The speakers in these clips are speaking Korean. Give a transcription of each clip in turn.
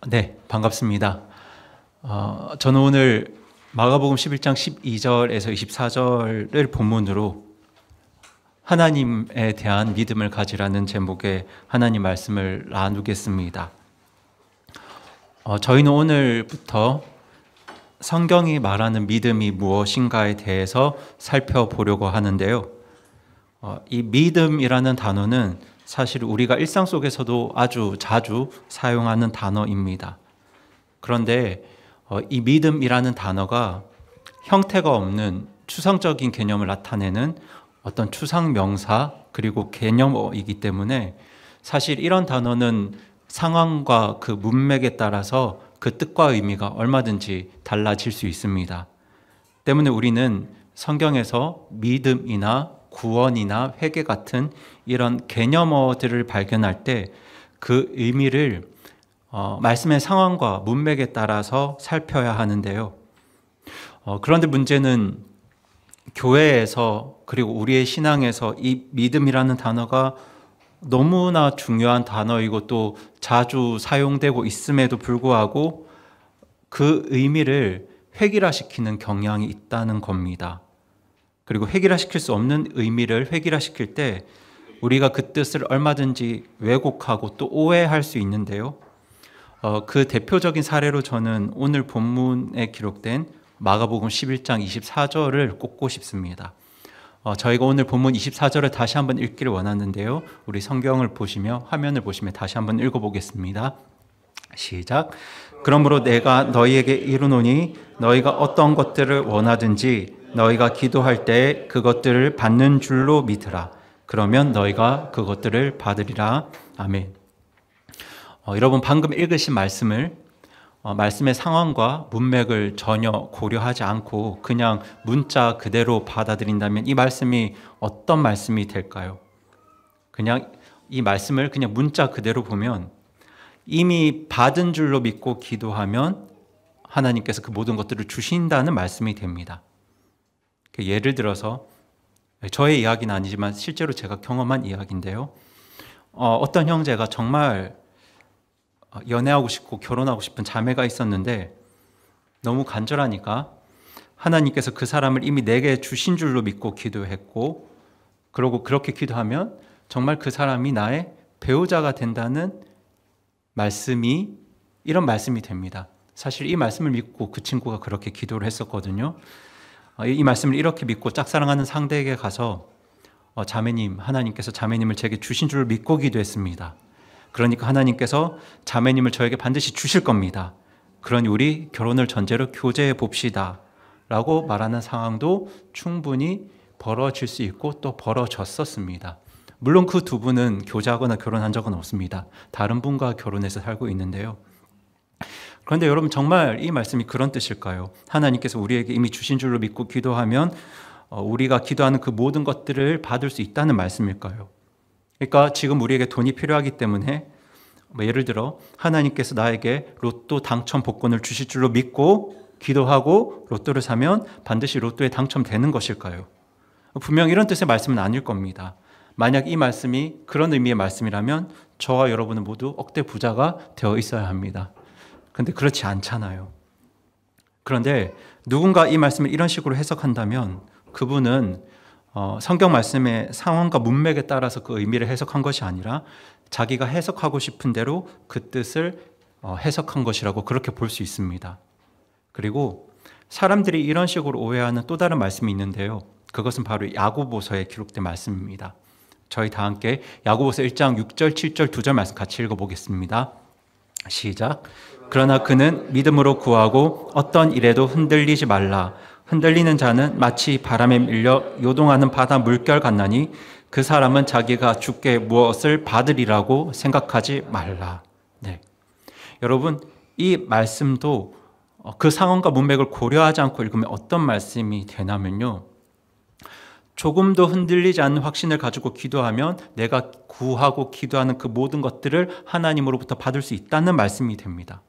네, 반갑습니다. 저는 오늘 마가복음 11장 12절에서 24절을 본문으로 하나님에 대한 믿음을 가지라는 제목의 하나님 말씀을 나누겠습니다. 저희는 오늘부터 성경이 말하는 믿음이 무엇인가에 대해서 살펴보려고 하는데요. 이 믿음이라는 단어는 사실 우리가 일상 속에서도 아주 자주 사용하는 단어입니다. 그런데 이 믿음이라는 단어가 형태가 없는 추상적인 개념을 나타내는 어떤 추상명사 그리고 개념어이기 때문에 사실 이런 단어는 상황과 그 문맥에 따라서 그 뜻과 의미가 얼마든지 달라질 수 있습니다. 때문에 우리는 성경에서 믿음이나 구원이나 회개 같은 이런 개념어들을 발견할 때 그 의미를 말씀의 상황과 문맥에 따라서 살펴야 하는데요. 그런데 문제는 교회에서 그리고 우리의 신앙에서 이 믿음이라는 단어가 너무나 중요한 단어이고 또 자주 사용되고 있음에도 불구하고 그 의미를 획일화시키는 경향이 있다는 겁니다. 그리고 획일화시킬 수 없는 의미를 획일화시킬 때 우리가 그 뜻을 얼마든지 왜곡하고 또 오해할 수 있는데요. 그 대표적인 사례로 저는 오늘 본문에 기록된 마가복음 11장 24절을 꼽고 싶습니다. 저희가 오늘 본문 24절을 다시 한번 읽기를 원하는데요. 우리 성경을 보시며 화면을 보시며 다시 한번 읽어보겠습니다. 시작. 그러므로 내가 너희에게 이르노니 너희가 어떤 것들을 원하든지 너희가 기도할 때 그것들을 받는 줄로 믿으라. 그러면 너희가 그것들을 받으리라. 아멘. 여러분 방금 읽으신 말씀을 말씀의 상황과 문맥을 전혀 고려하지 않고 그냥 문자 그대로 받아들인다면 이 말씀이 어떤 말씀이 될까요? 그냥 이 말씀을 그냥 문자 그대로 보면 이미 받은 줄로 믿고 기도하면 하나님께서 그 모든 것들을 주신다는 말씀이 됩니다. 예를 들어서 저의 이야기는 아니지만 실제로 제가 경험한 이야기인데요. 어떤 형제가 정말 연애하고 싶고 결혼하고 싶은 자매가 있었는데 너무 간절하니까 하나님께서 그 사람을 이미 내게 주신 줄로 믿고 기도했고 그러고 그렇게 기도하면 정말 그 사람이 나의 배우자가 된다는 말씀이 이런 말씀이 됩니다. 사실 이 말씀을 믿고 그 친구가 그렇게 기도를 했었거든요. 이 말씀을 이렇게 믿고 짝사랑하는 상대에게 가서 자매님, 하나님께서 자매님을 제게 주신 줄 믿고 기도했습니다. 그러니까 하나님께서 자매님을 저에게 반드시 주실 겁니다. 그러니 우리 결혼을 전제로 교제해 봅시다 라고 말하는 상황도 충분히 벌어질 수 있고 또 벌어졌었습니다. 물론 그 두 분은 교제하거나 결혼한 적은 없습니다. 다른 분과 결혼해서 살고 있는데요. 그런데 여러분 정말 이 말씀이 그런 뜻일까요? 하나님께서 우리에게 이미 주신 줄로 믿고 기도하면 우리가 기도하는 그 모든 것들을 받을 수 있다는 말씀일까요? 그러니까 지금 우리에게 돈이 필요하기 때문에 예를 들어 하나님께서 나에게 로또 당첨 복권을 주실 줄로 믿고 기도하고 로또를 사면 반드시 로또에 당첨되는 것일까요? 분명 이런 뜻의 말씀은 아닐 겁니다. 만약 이 말씀이 그런 의미의 말씀이라면 저와 여러분은 모두 억대 부자가 되어 있어야 합니다. 그런데 그렇지 않잖아요. 그런데 누군가 이 말씀을 이런 식으로 해석한다면 그분은 성경 말씀의 상황과 문맥에 따라서 그 의미를 해석한 것이 아니라 자기가 해석하고 싶은 대로 그 뜻을 해석한 것이라고 그렇게 볼 수 있습니다. 그리고 사람들이 이런 식으로 오해하는 또 다른 말씀이 있는데요. 그것은 바로 야고보서에 기록된 말씀입니다. 저희 다 함께 야고보서 1장 6절, 7절, 2절 말씀 같이 읽어보겠습니다. 시작. 그러나 그는 믿음으로 구하고 어떤 일에도 흔들리지 말라. 흔들리는 자는 마치 바람에 밀려 요동하는 바다 물결 같나니 그 사람은 자기가 주께 무엇을 받으리라고 생각하지 말라. 네. 여러분 이 말씀도 그 상황과 문맥을 고려하지 않고 읽으면 어떤 말씀이 되냐면요. 조금도 흔들리지 않는 확신을 가지고 기도하면 내가 구하고 기도하는 그 모든 것들을 하나님으로부터 받을 수 있다는 말씀이 됩니다.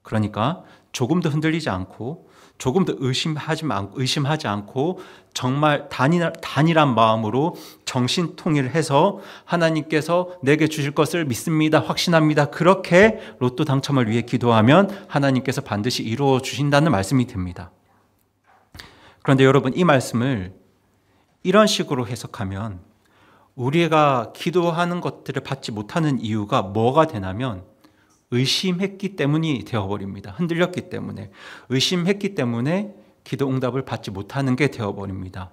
그러니까 조금도 흔들리지 않고 조금도 의심하지 않고 정말 단일한 마음으로 정신통일해서 하나님께서 내게 주실 것을 믿습니다, 확신합니다, 그렇게 로또 당첨을 위해 기도하면 하나님께서 반드시 이루어 주신다는 말씀이 됩니다. 그런데 여러분, 이 말씀을 이런 식으로 해석하면 우리가 기도하는 것들을 받지 못하는 이유가 뭐가 되냐면 의심했기 때문이 되어버립니다. 흔들렸기 때문에, 의심했기 때문에 기도 응답을 받지 못하는 게 되어버립니다.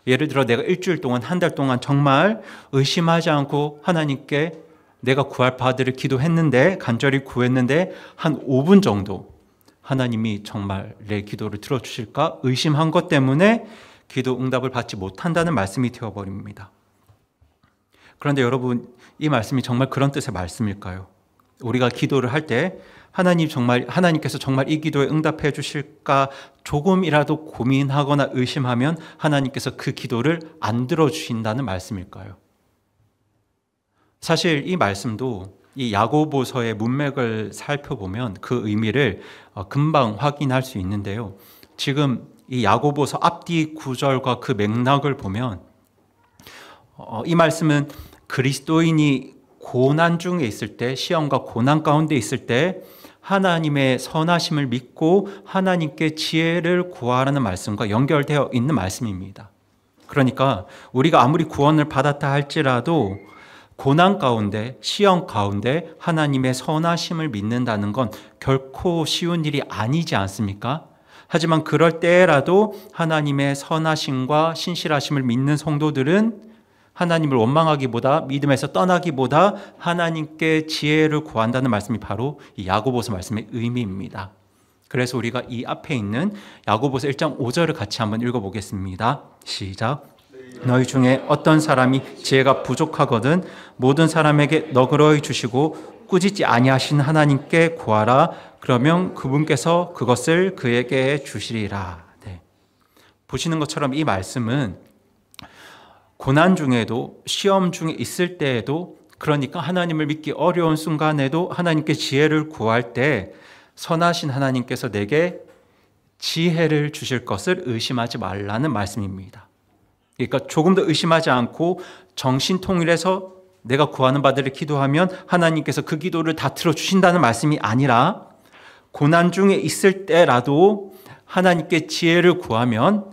예를 들어 내가 일주일 동안, 한 달 동안 정말 의심하지 않고 하나님께 내가 구할 바들을 기도했는데, 간절히 구했는데 한 5분 정도 하나님이 정말 내 기도를 들어주실까 의심한 것 때문에 기도 응답을 받지 못한다는 말씀이 되어버립니다. 그런데 여러분, 이 말씀이 정말 그런 뜻의 말씀일까요? 우리가 기도를 할 때 하나님께서 정말 이 기도에 응답해 주실까 조금이라도 고민하거나 의심하면 하나님께서 그 기도를 안 들어주신다는 말씀일까요? 사실 이 말씀도 이 야고보서의 문맥을 살펴보면 그 의미를 금방 확인할 수 있는데요. 지금 이 야고보서 앞뒤 구절과 그 맥락을 보면 이 말씀은 그리스도인이 고난 중에 있을 때, 시험과 고난 가운데 있을 때 하나님의 선하심을 믿고 하나님께 지혜를 구하라는 말씀과 연결되어 있는 말씀입니다. 그러니까 우리가 아무리 구원을 받았다 할지라도 고난 가운데, 시험 가운데 하나님의 선하심을 믿는다는 건 결코 쉬운 일이 아니지 않습니까? 하지만 그럴 때라도 하나님의 선하심과 신실하심을 믿는 성도들은 하나님을 원망하기보다, 믿음에서 떠나기보다 하나님께 지혜를 구한다는 말씀이 바로 이 야고보서 말씀의 의미입니다. 그래서 우리가 이 앞에 있는 야고보서 1장 5절을 같이 한번 읽어보겠습니다. 시작. 너희 중에 어떤 사람이 지혜가 부족하거든 모든 사람에게 너그러이 주시고 꾸짖지 아니하신 하나님께 구하라. 그러면 그분께서 그것을 그에게 주시리라. 네. 보시는 것처럼 이 말씀은 고난 중에도, 시험 중에 있을 때에도, 그러니까 하나님을 믿기 어려운 순간에도 하나님께 지혜를 구할 때 선하신 하나님께서 내게 지혜를 주실 것을 의심하지 말라는 말씀입니다. 그러니까 조금 더 의심하지 않고 정신통일해서 내가 구하는 바들을 기도하면 하나님께서 그 기도를 다 들어주신다는 말씀이 아니라, 고난 중에 있을 때라도 하나님께 지혜를 구하면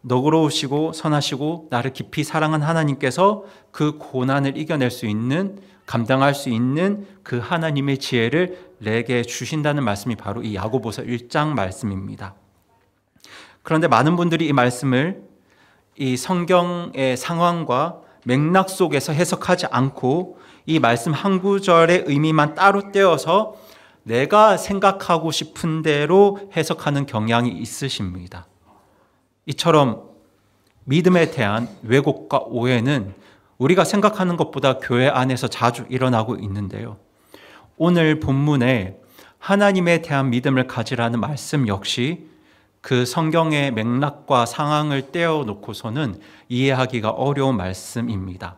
너그러우시고 선하시고 나를 깊이 사랑한 하나님께서 그 고난을 이겨낼 수 있는, 감당할 수 있는 그 하나님의 지혜를 내게 주신다는 말씀이 바로 이 야고보서 1장 말씀입니다. 그런데 많은 분들이 이 말씀을 이 성경의 상황과 맥락 속에서 해석하지 않고 이 말씀 한 구절의 의미만 따로 떼어서 내가 생각하고 싶은 대로 해석하는 경향이 있으십니다. 이처럼 믿음에 대한 왜곡과 오해는 우리가 생각하는 것보다 교회 안에서 자주 일어나고 있는데요. 오늘 본문에 하나님에 대한 믿음을 가지라는 말씀 역시 그 성경의 맥락과 상황을 떼어놓고서는 이해하기가 어려운 말씀입니다.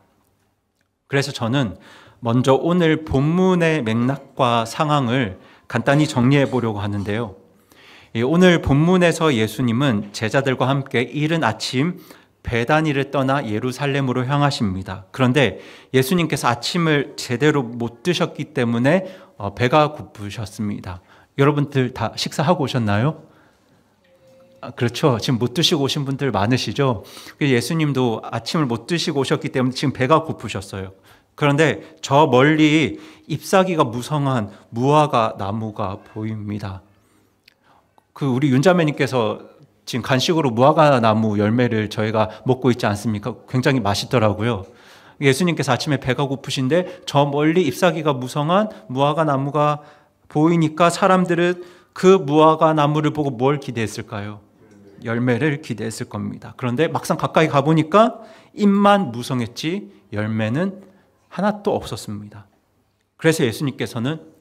그래서 저는 먼저 오늘 본문의 맥락과 상황을 간단히 정리해 보려고 하는데요. 오늘 본문에서 예수님은 제자들과 함께 이른 아침 베다니를 떠나 예루살렘으로 향하십니다. 그런데 예수님께서 아침을 제대로 못 드셨기 때문에 배가 고프셨습니다. 여러분들 다 식사하고 오셨나요? 그렇죠. 지금 못 드시고 오신 분들 많으시죠? 예수님도 아침을 못 드시고 오셨기 때문에 지금 배가 고프셨어요. 그런데 저 멀리 잎사귀가 무성한 무화과 나무가 보입니다. 우리 윤자매님께서 지금 간식으로 무화과 나무 열매를 저희가 먹고 있지 않습니까? 굉장히 맛있더라고요. 예수님께서 아침에 배가 고프신데 저 멀리 잎사귀가 무성한 무화과 나무가 보이니까 사람들은 그 무화과 나무를 보고 뭘 기대했을까요? 열매를 기대했을 겁니다. 그런데 막상 가까이 가보니까 잎만 무성했지 열매는 하나도 없었습니다. 그래서 예수님께서는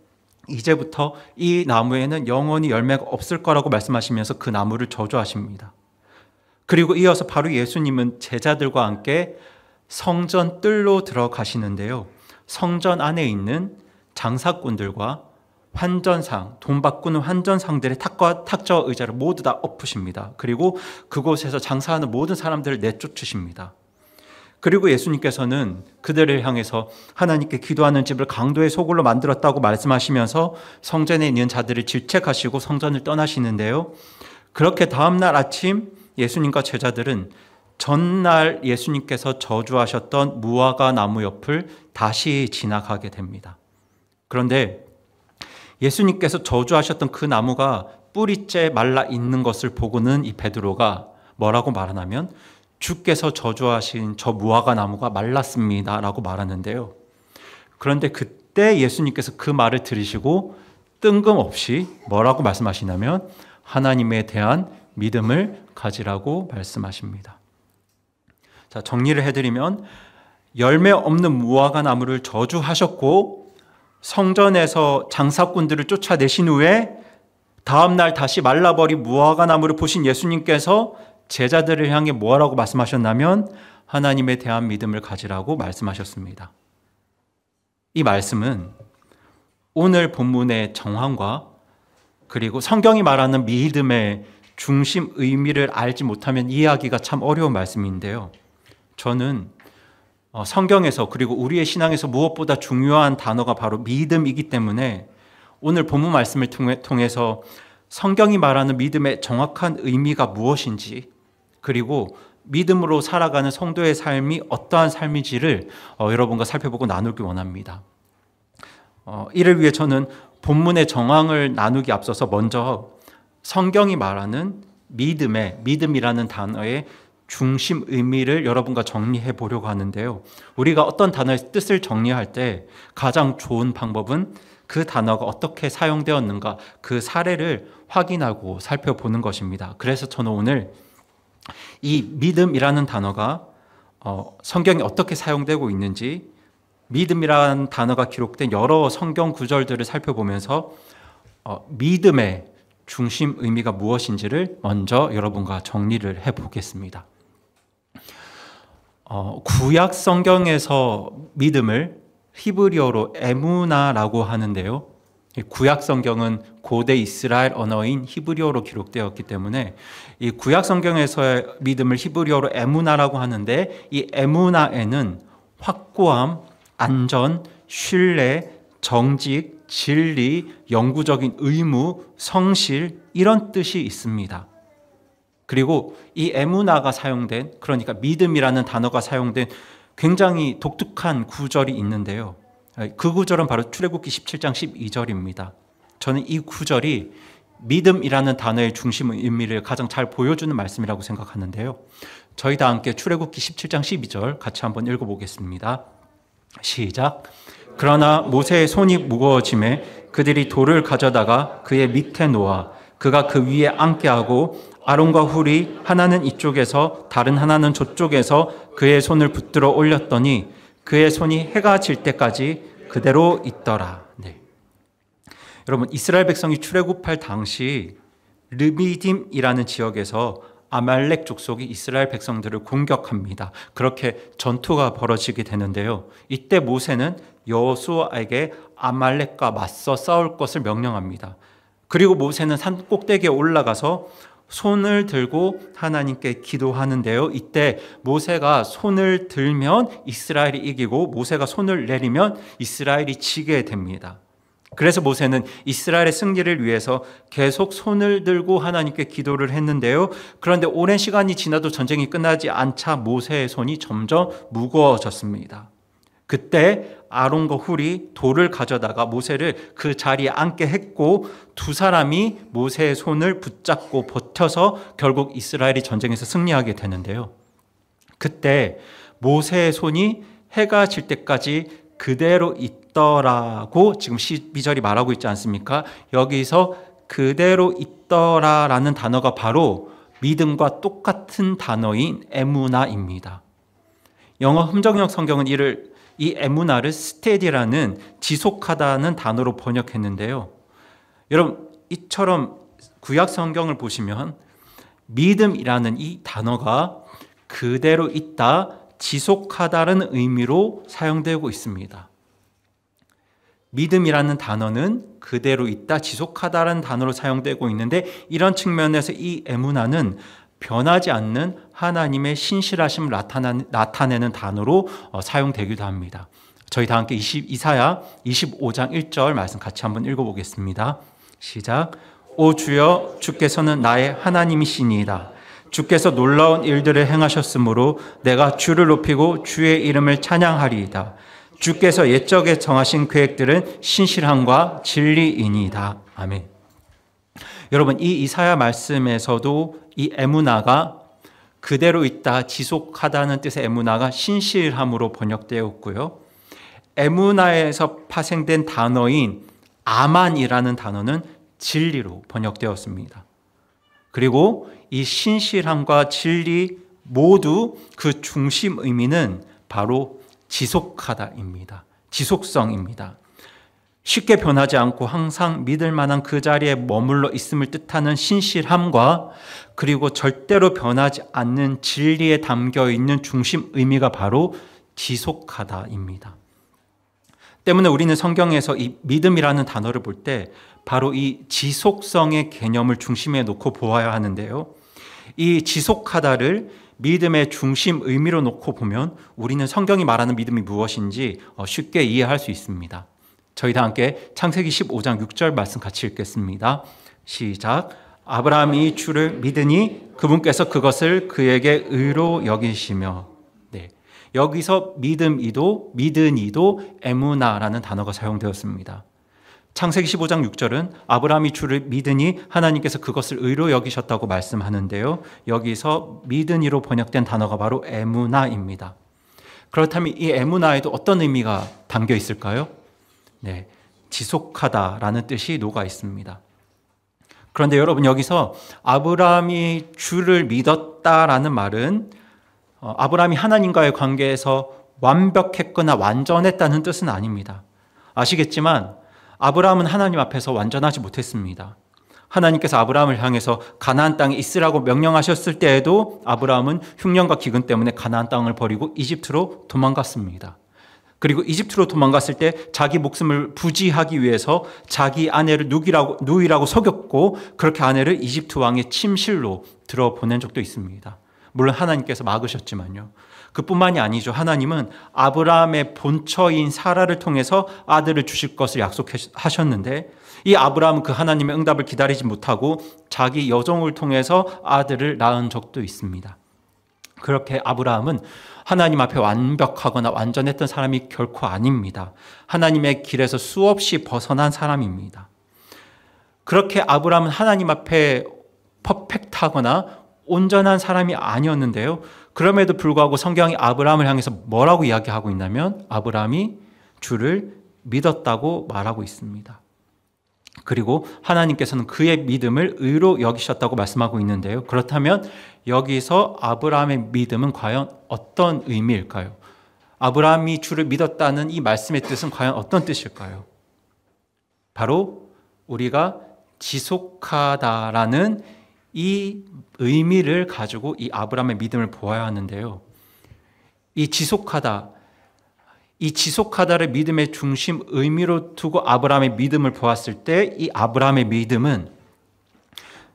이제부터 이 나무에는 영원히 열매가 없을 거라고 말씀하시면서 그 나무를 저주하십니다. 그리고 이어서 바로 예수님은 제자들과 함께 성전 뜰로 들어가시는데요. 성전 안에 있는 장사꾼들과 환전상, 돈 바꾸는 환전상들의 탁자 의자를 모두 다 엎으십니다. 그리고 그곳에서 장사하는 모든 사람들을 내쫓으십니다. 그리고 예수님께서는 그들을 향해서 하나님께 기도하는 집을 강도의 소굴로 만들었다고 말씀하시면서 성전에 있는 자들을 질책하시고 성전을 떠나시는데요. 그렇게 다음날 아침 예수님과 제자들은 전날 예수님께서 저주하셨던 무화과 나무 옆을 다시 지나가게 됩니다. 그런데 예수님께서 저주하셨던 그 나무가 뿌리째 말라 있는 것을 보고는 이 베드로가 뭐라고 말하냐면 주께서 저주하신 저 무화과 나무가 말랐습니다 라고 말하는데요. 그런데 그때 예수님께서 그 말을 들으시고 뜬금없이 뭐라고 말씀하시냐면 하나님에 대한 믿음을 가지라고 말씀하십니다. 자, 정리를 해드리면 열매 없는 무화과 나무를 저주하셨고 성전에서 장사꾼들을 쫓아내신 후에 다음날 다시 말라버린 무화과 나무를 보신 예수님께서 제자들을 향해 뭐라고 말씀하셨냐면 하나님에 대한 믿음을 가지라고 말씀하셨습니다. 이 말씀은 오늘 본문의 정황과 그리고 성경이 말하는 믿음의 중심 의미를 알지 못하면 이해하기가 참 어려운 말씀인데요. 저는 성경에서 그리고 우리의 신앙에서 무엇보다 중요한 단어가 바로 믿음이기 때문에 오늘 본문 말씀을 통해서 성경이 말하는 믿음의 정확한 의미가 무엇인지 그리고 믿음으로 살아가는 성도의 삶이 어떠한 삶인지를 여러분과 살펴보고 나누기 원합니다. 이를 위해 저는 본문의 정황을 나누기 앞서서 먼저 성경이 말하는 믿음이라는 단어의 중심 의미를 여러분과 정리해 보려고 하는데요. 우리가 어떤 단어의 뜻을 정리할 때 가장 좋은 방법은 그 단어가 어떻게 사용되었는가 그 사례를 확인하고 살펴보는 것입니다. 그래서 저는 오늘 이 믿음이라는 단어가 성경에 어떻게 사용되고 있는지 믿음이라는 단어가 기록된 여러 성경 구절들을 살펴보면서 믿음의 중심 의미가 무엇인지를 먼저 여러분과 정리를 해보겠습니다. 구약 성경에서 믿음을 히브리어로 에무나라고 하는데요. 구약 성경은 고대 이스라엘 언어인 히브리어로 기록되었기 때문에 이 구약 성경에서의 믿음을 히브리어로 에무나라고 하는데 이 에무나에는 확고함, 안전, 신뢰, 정직, 진리, 영구적인 의무, 성실 이런 뜻이 있습니다. 그리고 이 에무나가 사용된 그러니까 믿음이라는 단어가 사용된 굉장히 독특한 구절이 있는데요. 그 구절은 바로 출애굽기 17장 12절입니다. 저는 이 구절이 믿음이라는 단어의 중심 의미를 가장 잘 보여주는 말씀이라고 생각하는데요. 저희 다 함께 출애굽기 17장 12절 같이 한번 읽어보겠습니다. 시작. 그러나 모세의 손이 무거워짐에 그들이 돌을 가져다가 그의 밑에 놓아 그가 그 위에 앉게 하고 아론과 훌이 하나는 이쪽에서 다른 하나는 저쪽에서 그의 손을 붙들어 올렸더니 그의 손이 해가 질 때까지 그대로 있더라. 네. 여러분 이스라엘 백성이 출애굽할 당시 르비딤이라는 지역에서 아말렉 족속이 이스라엘 백성들을 공격합니다. 그렇게 전투가 벌어지게 되는데요. 이때 모세는 여호수아에게 아말렉과 맞서 싸울 것을 명령합니다. 그리고 모세는 산 꼭대기에 올라가서 손을 들고 하나님께 기도하는데요. 이때 모세가 손을 들면 이스라엘이 이기고 모세가 손을 내리면 이스라엘이 지게 됩니다. 그래서 모세는 이스라엘의 승리를 위해서 계속 손을 들고 하나님께 기도를 했는데요. 그런데 오랜 시간이 지나도 전쟁이 끝나지 않자 모세의 손이 점점 무거워졌습니다. 그때 아론과 훌이 돌을 가져다가 모세를 그 자리에 앉게 했고 두 사람이 모세의 손을 붙잡고 버텨서 결국 이스라엘이 전쟁에서 승리하게 되는데요. 그때 모세의 손이 해가 질 때까지 그대로 있더라고 지금 12절이 말하고 있지 않습니까? 여기서 그대로 있더라라는 단어가 바로 믿음과 똑같은 단어인 에무나입니다. 영어 흠정역 성경은 이 에무나를 스테디라는 지속하다는 단어로 번역했는데요. 여러분 이처럼 구약 성경을 보시면 믿음이라는 이 단어가 그대로 있다, 지속하다는 의미로 사용되고 있습니다. 믿음이라는 단어는 그대로 있다, 지속하다라는 단어로 사용되고 있는데, 이런 측면에서 이 에무나는 변하지 않는 하나님의 신실하심을 나타내는 단어로 사용되기도 합니다. 저희 다 함께 이사야 25장 1절 말씀 같이 한번 읽어보겠습니다. 시작. 오 주여, 주께서는 나의 하나님이시니이다. 주께서 놀라운 일들을 행하셨으므로 내가 주를 높이고 주의 이름을 찬양하리이다. 주께서 옛적에 정하신 계획들은 신실함과 진리이니이다. 아멘. 여러분, 이 이사야 말씀에서도 이 에무나가 그대로 있다, 지속하다는 뜻의 에무나가 신실함으로 번역되었고요. 에무나에서 파생된 단어인 아만이라는 단어는 진리로 번역되었습니다. 그리고 이 신실함과 진리 모두 그 중심 의미는 바로 지속하다입니다. 지속성입니다. 쉽게 변하지 않고 항상 믿을 만한 그 자리에 머물러 있음을 뜻하는 신실함과, 그리고 절대로 변하지 않는 진리에 담겨 있는 중심 의미가 바로 지속하다입니다. 때문에 우리는 성경에서 이 믿음이라는 단어를 볼 때 바로 이 지속성의 개념을 중심에 놓고 보아야 하는데요. 이 지속하다를 믿음의 중심 의미로 놓고 보면 우리는 성경이 말하는 믿음이 무엇인지 쉽게 이해할 수 있습니다. 저희 다 함께 창세기 15장 6절 말씀 같이 읽겠습니다. 시작. 아브라함이 주를 믿으니 그분께서 그것을 그에게 의로 여기시며. 네, 여기서 믿으니도 에무나라는 단어가 사용되었습니다. 창세기 15장 6절은 아브라함이 주를 믿으니 하나님께서 그것을 의로 여기셨다고 말씀하는데요. 여기서 믿으니로 번역된 단어가 바로 에무나입니다. 그렇다면 이 에무나에도 어떤 의미가 담겨 있을까요? 네, 지속하다라는 뜻이 녹아 있습니다. 그런데 여러분, 여기서 아브라함이 주를 믿었다라는 말은 아브라함이 하나님과의 관계에서 완벽했거나 완전했다는 뜻은 아닙니다. 아시겠지만 아브라함은 하나님 앞에서 완전하지 못했습니다. 하나님께서 아브라함을 향해서 가나안 땅에 있으라고 명령하셨을 때에도 아브라함은 흉년과 기근 때문에 가나안 땅을 버리고 이집트로 도망갔습니다. 그리고 이집트로 도망갔을 때 자기 목숨을 부지하기 위해서 자기 아내를 누이라고 속였고, 그렇게 아내를 이집트 왕의 침실로 들어보낸 적도 있습니다. 물론 하나님께서 막으셨지만요. 그뿐만이 아니죠. 하나님은 아브라함의 본처인 사라를 통해서 아들을 주실 것을 약속하셨는데, 이 아브라함은 그 하나님의 응답을 기다리지 못하고 자기 여종을 통해서 아들을 낳은 적도 있습니다. 그렇게 아브라함은 하나님 앞에 완벽하거나 완전했던 사람이 결코 아닙니다. 하나님의 길에서 수없이 벗어난 사람입니다. 그렇게 아브라함은 하나님 앞에 퍼펙트하거나 온전한 사람이 아니었는데요. 그럼에도 불구하고 성경이 아브라함을 향해서 뭐라고 이야기하고 있냐면 아브라함이 주를 믿었다고 말하고 있습니다. 그리고 하나님께서는 그의 믿음을 의로 여기셨다고 말씀하고 있는데요. 그렇다면 여기서 아브라함의 믿음은 과연 어떤 의미일까요? 아브라함이 주를 믿었다는 이 말씀의 뜻은 과연 어떤 뜻일까요? 바로 우리가 지속하다라는 이 의미를 가지고 이 아브라함의 믿음을 보아야 하는데요. 이 지속하다를 믿음의 중심 의미로 두고 아브라함의 믿음을 보았을 때, 이 아브라함의 믿음은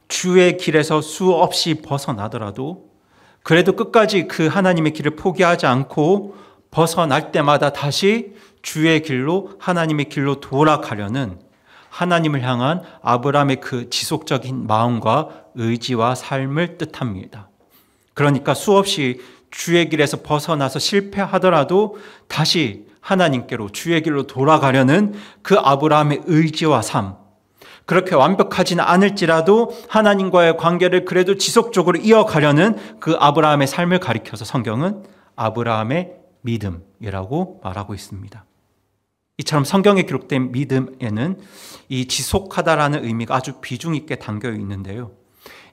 주의 길에서 수없이 벗어나더라도 그래도 끝까지 그 하나님의 길을 포기하지 않고 벗어날 때마다 다시 주의 길로, 하나님의 길로 돌아가려는 하나님을 향한 아브라함의 그 지속적인 마음과 의지와 삶을 뜻합니다. 그러니까 수없이 주의 길에서 벗어나서 실패하더라도 다시 하나님께로, 주의 길로 돌아가려는 그 아브라함의 의지와 삶, 그렇게 완벽하지는 않을지라도 하나님과의 관계를 그래도 지속적으로 이어가려는 그 아브라함의 삶을 가리켜서 성경은 아브라함의 믿음이라고 말하고 있습니다. 이처럼 성경에 기록된 믿음에는 이 지속하다라는 의미가 아주 비중 있게 담겨 있는데요.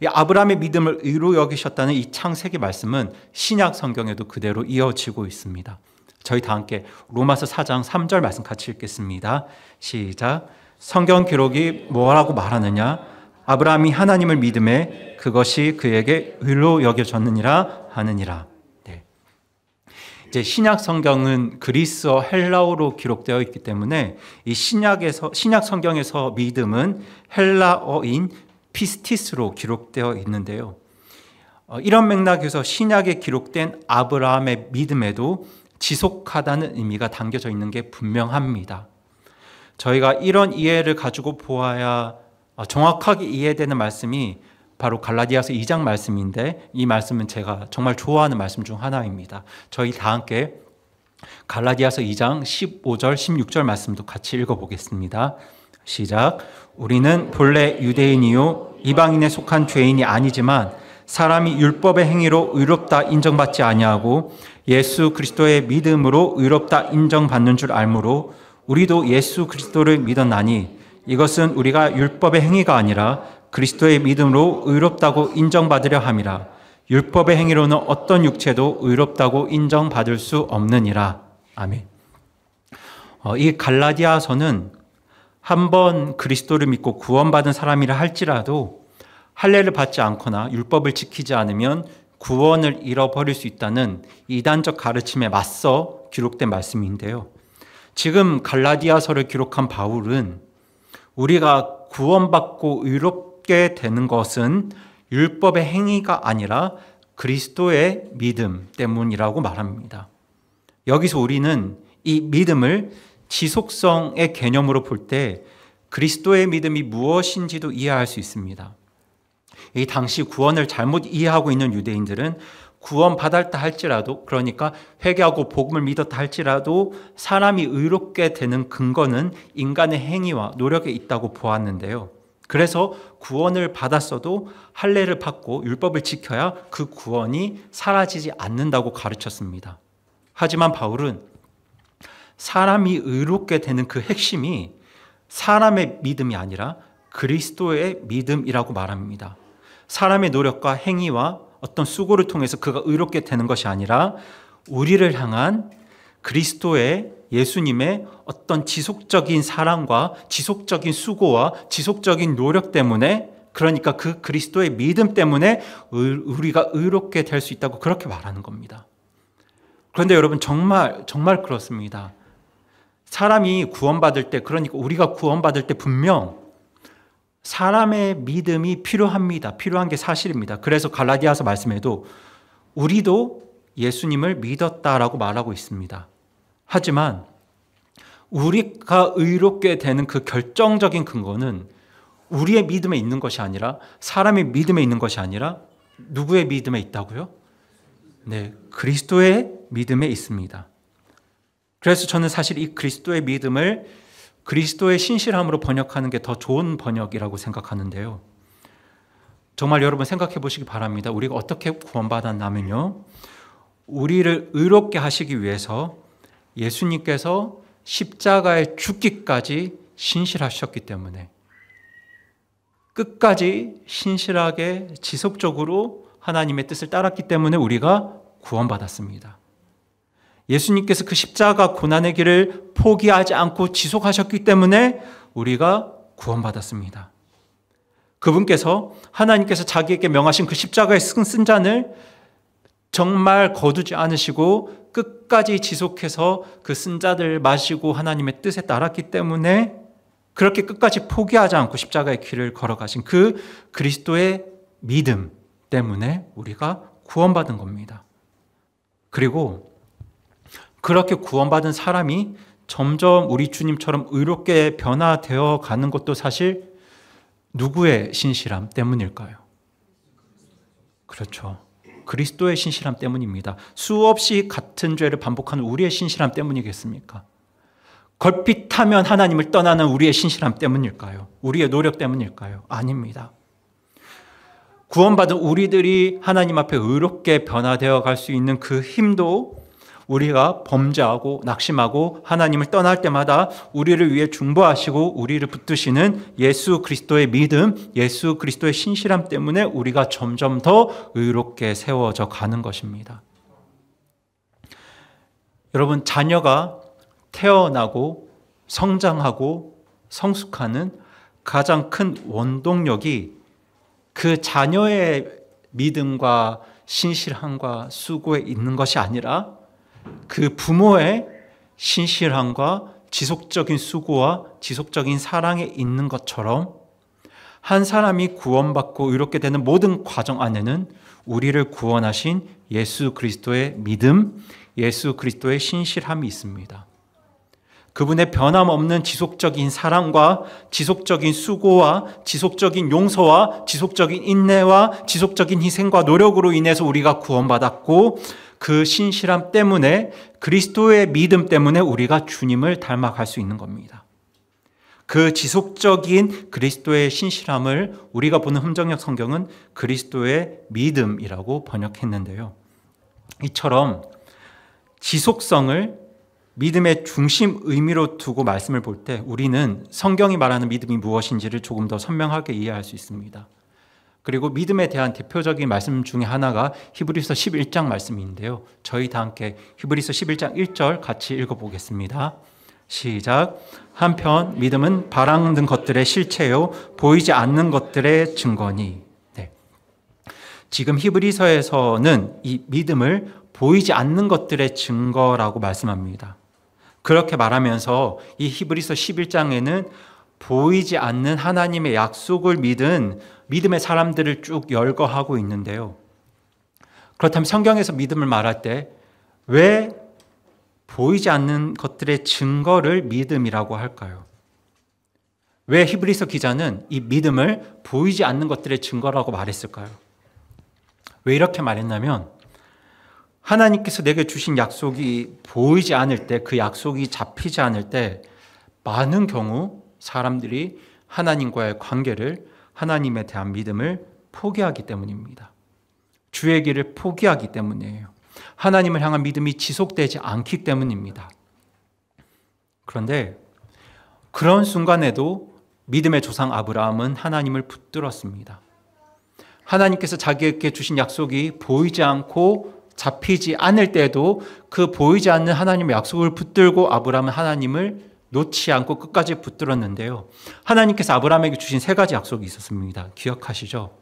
이 아브라함의 믿음을 의로 여기셨다는 이 창세기 말씀은 신약 성경에도 그대로 이어지고 있습니다. 저희 다 함께 로마서 4장 3절 말씀 같이 읽겠습니다. 시작. 성경 기록이 뭐라고 말하느냐? 아브라함이 하나님을 믿음에 그것이 그에게 의로 여겨졌느니라 하느니라. 네. 이제 신약 성경은 그리스어 헬라어로 기록되어 있기 때문에 이 신약 성경에서 믿음은 헬라어인 피스티스로 기록되어 있는데요. 이런 맥락에서 신약에 기록된 아브라함의 믿음에도 지속하다는 의미가 담겨져 있는 게 분명합니다. 저희가 이런 이해를 가지고 보아야 정확하게 이해되는 말씀이 바로 갈라디아서 2장 말씀인데, 이 말씀은 제가 정말 좋아하는 말씀 중 하나입니다. 저희 다 함께 갈라디아서 2장 15절 16절 말씀도 같이 읽어보겠습니다. 시작. 우리는 본래 유대인이요 이방인에 속한 죄인이 아니지만 사람이 율법의 행위로 의롭다 인정받지 아니하고 예수 그리스도의 믿음으로 의롭다 인정받는 줄 알므로 우리도 예수 그리스도를 믿었나니 이것은 우리가 율법의 행위가 아니라 그리스도의 믿음으로 의롭다고 인정받으려 함이라. 율법의 행위로는 어떤 육체도 의롭다고 인정받을 수 없느니라. 아멘. 이 갈라디아서는 한번 그리스도를 믿고 구원받은 사람이라 할지라도 할례를 받지 않거나 율법을 지키지 않으면 구원을 잃어버릴 수 있다는 이단적 가르침에 맞서 기록된 말씀인데요. 지금 갈라디아서를 기록한 바울은 우리가 구원받고 의롭게 되는 것은 율법의 행위가 아니라 그리스도의 믿음 때문이라고 말합니다. 여기서 우리는 이 믿음을 지속성의 개념으로 볼 때 그리스도의 믿음이 무엇인지도 이해할 수 있습니다. 이 당시 구원을 잘못 이해하고 있는 유대인들은 구원받았다 할지라도, 그러니까 회개하고 복음을 믿었다 할지라도 사람이 의롭게 되는 근거는 인간의 행위와 노력에 있다고 보았는데요. 그래서 구원을 받았어도 할례를 받고 율법을 지켜야 그 구원이 사라지지 않는다고 가르쳤습니다. 하지만 바울은 사람이 의롭게 되는 그 핵심이 사람의 믿음이 아니라 그리스도의 믿음이라고 말합니다. 사람의 노력과 행위와 어떤 수고를 통해서 그가 의롭게 되는 것이 아니라 우리를 향한 그리스도의, 예수님의 어떤 지속적인 사랑과 지속적인 수고와 지속적인 노력 때문에, 그러니까 그 그리스도의 믿음 때문에 우리가 의롭게 될 수 있다고 그렇게 말하는 겁니다. 그런데 여러분, 정말 그렇습니다. 사람이 구원받을 때, 그러니까 우리가 구원받을 때 분명 사람의 믿음이 필요합니다. 필요한 게 사실입니다. 그래서 갈라디아서 말씀에도 우리도 예수님을 믿었다라고 말하고 있습니다. 하지만 우리가 의롭게 되는 그 결정적인 근거는 우리의 믿음에 있는 것이 아니라, 사람의 믿음에 있는 것이 아니라 누구의 믿음에 있다고요? 네, 그리스도의 믿음에 있습니다. 그래서 저는 사실 이 그리스도의 믿음을 그리스도의 신실함으로 번역하는 게 더 좋은 번역이라고 생각하는데요. 정말 여러분 생각해 보시기 바랍니다. 우리가 어떻게 구원받았냐면요, 우리를 의롭게 하시기 위해서 예수님께서 십자가에 죽기까지 신실하셨기 때문에, 끝까지 신실하게 지속적으로 하나님의 뜻을 따랐기 때문에 우리가 구원받았습니다. 예수님께서 그 십자가 고난의 길을 포기하지 않고 지속하셨기 때문에 우리가 구원받았습니다. 그분께서, 하나님께서 자기에게 명하신 그 십자가의 쓴 잔을 정말 거두지 않으시고 끝까지 지속해서 그 쓴 잔을 마시고 하나님의 뜻에 따랐기 때문에, 그렇게 끝까지 포기하지 않고 십자가의 길을 걸어가신 그 그리스도의 믿음 때문에 우리가 구원받은 겁니다. 그리고 그렇게 구원받은 사람이 점점 우리 주님처럼 의롭게 변화되어 가는 것도 사실 누구의 신실함 때문일까요? 그렇죠. 그리스도의 신실함 때문입니다. 수없이 같은 죄를 반복하는 우리의 신실함 때문이겠습니까? 걸핏하면 하나님을 떠나는 우리의 신실함 때문일까요? 우리의 노력 때문일까요? 아닙니다. 구원받은 우리들이 하나님 앞에 의롭게 변화되어 갈 수 있는 그 힘도 우리가 범죄하고 낙심하고 하나님을 떠날 때마다 우리를 위해 중보하시고 우리를 붙드시는 예수 그리스도의 믿음, 예수 그리스도의 신실함 때문에 우리가 점점 더 의롭게 세워져 가는 것입니다. 여러분, 자녀가 태어나고 성장하고 성숙하는 가장 큰 원동력이 그 자녀의 믿음과 신실함과 수고에 있는 것이 아니라 그 부모의 신실함과 지속적인 수고와 지속적인 사랑에 있는 것처럼 한 사람이 구원받고 의롭게 되는 모든 과정 안에는 우리를 구원하신 예수 그리스도의 믿음, 예수 그리스도의 신실함이 있습니다. 그분의 변함없는 지속적인 사랑과 지속적인 수고와 지속적인 용서와 지속적인 인내와 지속적인 희생과 노력으로 인해서 우리가 구원받았고, 그 신실함 때문에, 그리스도의 믿음 때문에 우리가 주님을 닮아갈 수 있는 겁니다. 그 지속적인 그리스도의 신실함을 우리가 보는 흠정역 성경은 그리스도의 믿음이라고 번역했는데요. 이처럼 지속성을 믿음의 중심 의미로 두고 말씀을 볼 때 우리는 성경이 말하는 믿음이 무엇인지를 조금 더 선명하게 이해할 수 있습니다. 그리고 믿음에 대한 대표적인 말씀 중에 하나가 히브리서 11장 말씀인데요. 저희 다 함께 히브리서 11장 1절 같이 읽어보겠습니다. 시작. 한편 믿음은 바라는 것들의 실체요 보이지 않는 것들의 증거니. 네. 지금 히브리서에서는 이 믿음을 보이지 않는 것들의 증거라고 말씀합니다. 그렇게 말하면서 이 히브리서 11장에는 보이지 않는 하나님의 약속을 믿은 믿음의 사람들을 쭉 열거하고 있는데요. 그렇다면 성경에서 믿음을 말할 때 왜 보이지 않는 것들의 증거를 믿음이라고 할까요? 왜 히브리서 기자는 이 믿음을 보이지 않는 것들의 증거라고 말했을까요? 왜 이렇게 말했냐면 하나님께서 내게 주신 약속이 보이지 않을 때, 그 약속이 잡히지 않을 때 많은 경우 사람들이 하나님과의 관계를, 하나님에 대한 믿음을 포기하기 때문입니다. 주의 길을 포기하기 때문이에요. 하나님을 향한 믿음이 지속되지 않기 때문입니다. 그런데 그런 순간에도 믿음의 조상 아브라함은 하나님을 붙들었습니다. 하나님께서 자기에게 주신 약속이 보이지 않고 잡히지 않을 때도 그 보이지 않는 하나님의 약속을 붙들고 아브라함은 하나님을 놓지 않고 끝까지 붙들었는데요. 하나님께서 아브라함에게 주신 세 가지 약속이 있었습니다. 기억하시죠?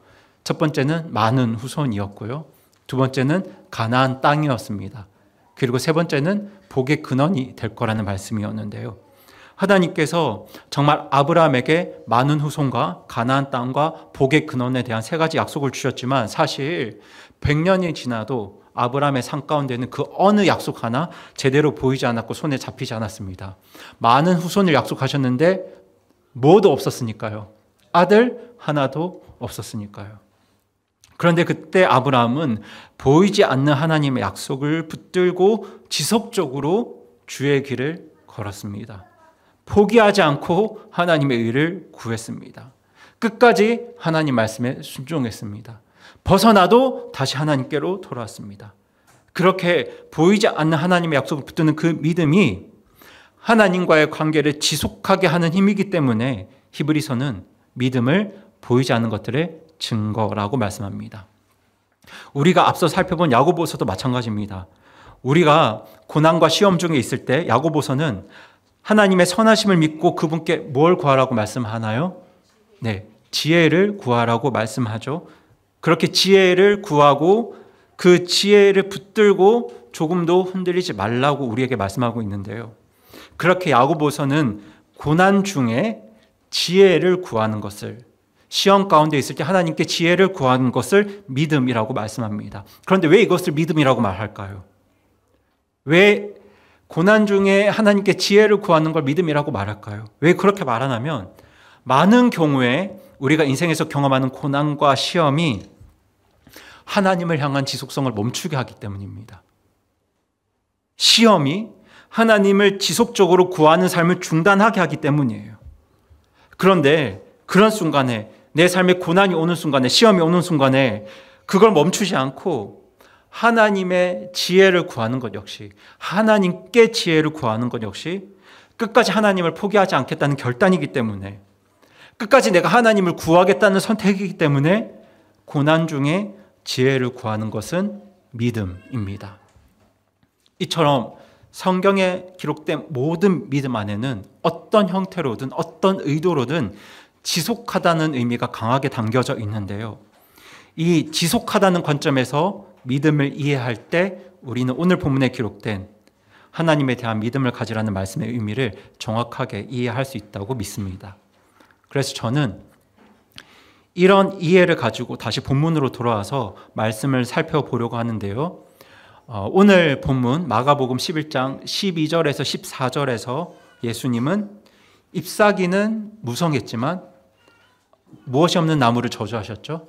첫 번째는 많은 후손이었고요. 두 번째는 가나안 땅이었습니다. 그리고 세 번째는 복의 근원이 될 거라는 말씀이었는데요. 하나님께서 정말 아브라함에게 많은 후손과 가나안 땅과 복의 근원에 대한 세 가지 약속을 주셨지만 사실 100년이 지나도 아브라함의 삶 가운데는 그 어느 약속 하나 제대로 보이지 않았고 손에 잡히지 않았습니다. 많은 후손을 약속하셨는데 뭐도 없었으니까요. 아들 하나도 없었으니까요. 그런데 그때 아브라함은 보이지 않는 하나님의 약속을 붙들고 지속적으로 주의 길을 걸었습니다. 포기하지 않고 하나님의 의를 구했습니다. 끝까지 하나님 말씀에 순종했습니다. 벗어나도 다시 하나님께로 돌아왔습니다. 그렇게 보이지 않는 하나님의 약속을 붙드는 그 믿음이 하나님과의 관계를 지속하게 하는 힘이기 때문에 히브리서는 믿음을 보이지 않는 것들의 증거라고 말씀합니다. 우리가 앞서 살펴본 야고보서도 마찬가지입니다. 우리가 고난과 시험 중에 있을 때 야고보서는 하나님의 선하심을 믿고 그분께 뭘 구하라고 말씀하나요? 네, 지혜를 구하라고 말씀하죠. 그렇게 지혜를 구하고 그 지혜를 붙들고 조금도 흔들리지 말라고 우리에게 말씀하고 있는데요. 그렇게 야고보서는 고난 중에 지혜를 구하는 것을, 시험 가운데 있을 때 하나님께 지혜를 구하는 것을 믿음이라고 말씀합니다. 그런데 왜 이것을 믿음이라고 말할까요? 왜 고난 중에 하나님께 지혜를 구하는 걸 믿음이라고 말할까요? 왜 그렇게 말하냐면 많은 경우에 우리가 인생에서 경험하는 고난과 시험이 하나님을 향한 지속성을 멈추게 하기 때문입니다. 시험이 하나님을 지속적으로 구하는 삶을 중단하게 하기 때문이에요. 그런데 그런 순간에, 내 삶에 고난이 오는 순간에, 시험이 오는 순간에 그걸 멈추지 않고 하나님의 지혜를 구하는 것 역시, 하나님께 지혜를 구하는 것 역시 끝까지 하나님을 포기하지 않겠다는 결단이기 때문에, 끝까지 내가 하나님을 구하겠다는 선택이기 때문에 고난 중에 지혜를 구하는 것은 믿음입니다. 이처럼 성경에 기록된 모든 믿음 안에는 어떤 형태로든 어떤 의도로든 지속하다는 의미가 강하게 담겨져 있는데요. 이 지속하다는 관점에서 믿음을 이해할 때 우리는 오늘 본문에 기록된 하나님에 대한 믿음을 가지라는 말씀의 의미를 정확하게 이해할 수 있다고 믿습니다. 그래서 저는 이런 이해를 가지고 다시 본문으로 돌아와서 말씀을 살펴보려고 하는데요. 오늘 본문 마가복음 11장 12절에서 14절에서 예수님은 잎사귀는 무성했지만 무엇이 없는 나무를 저주하셨죠?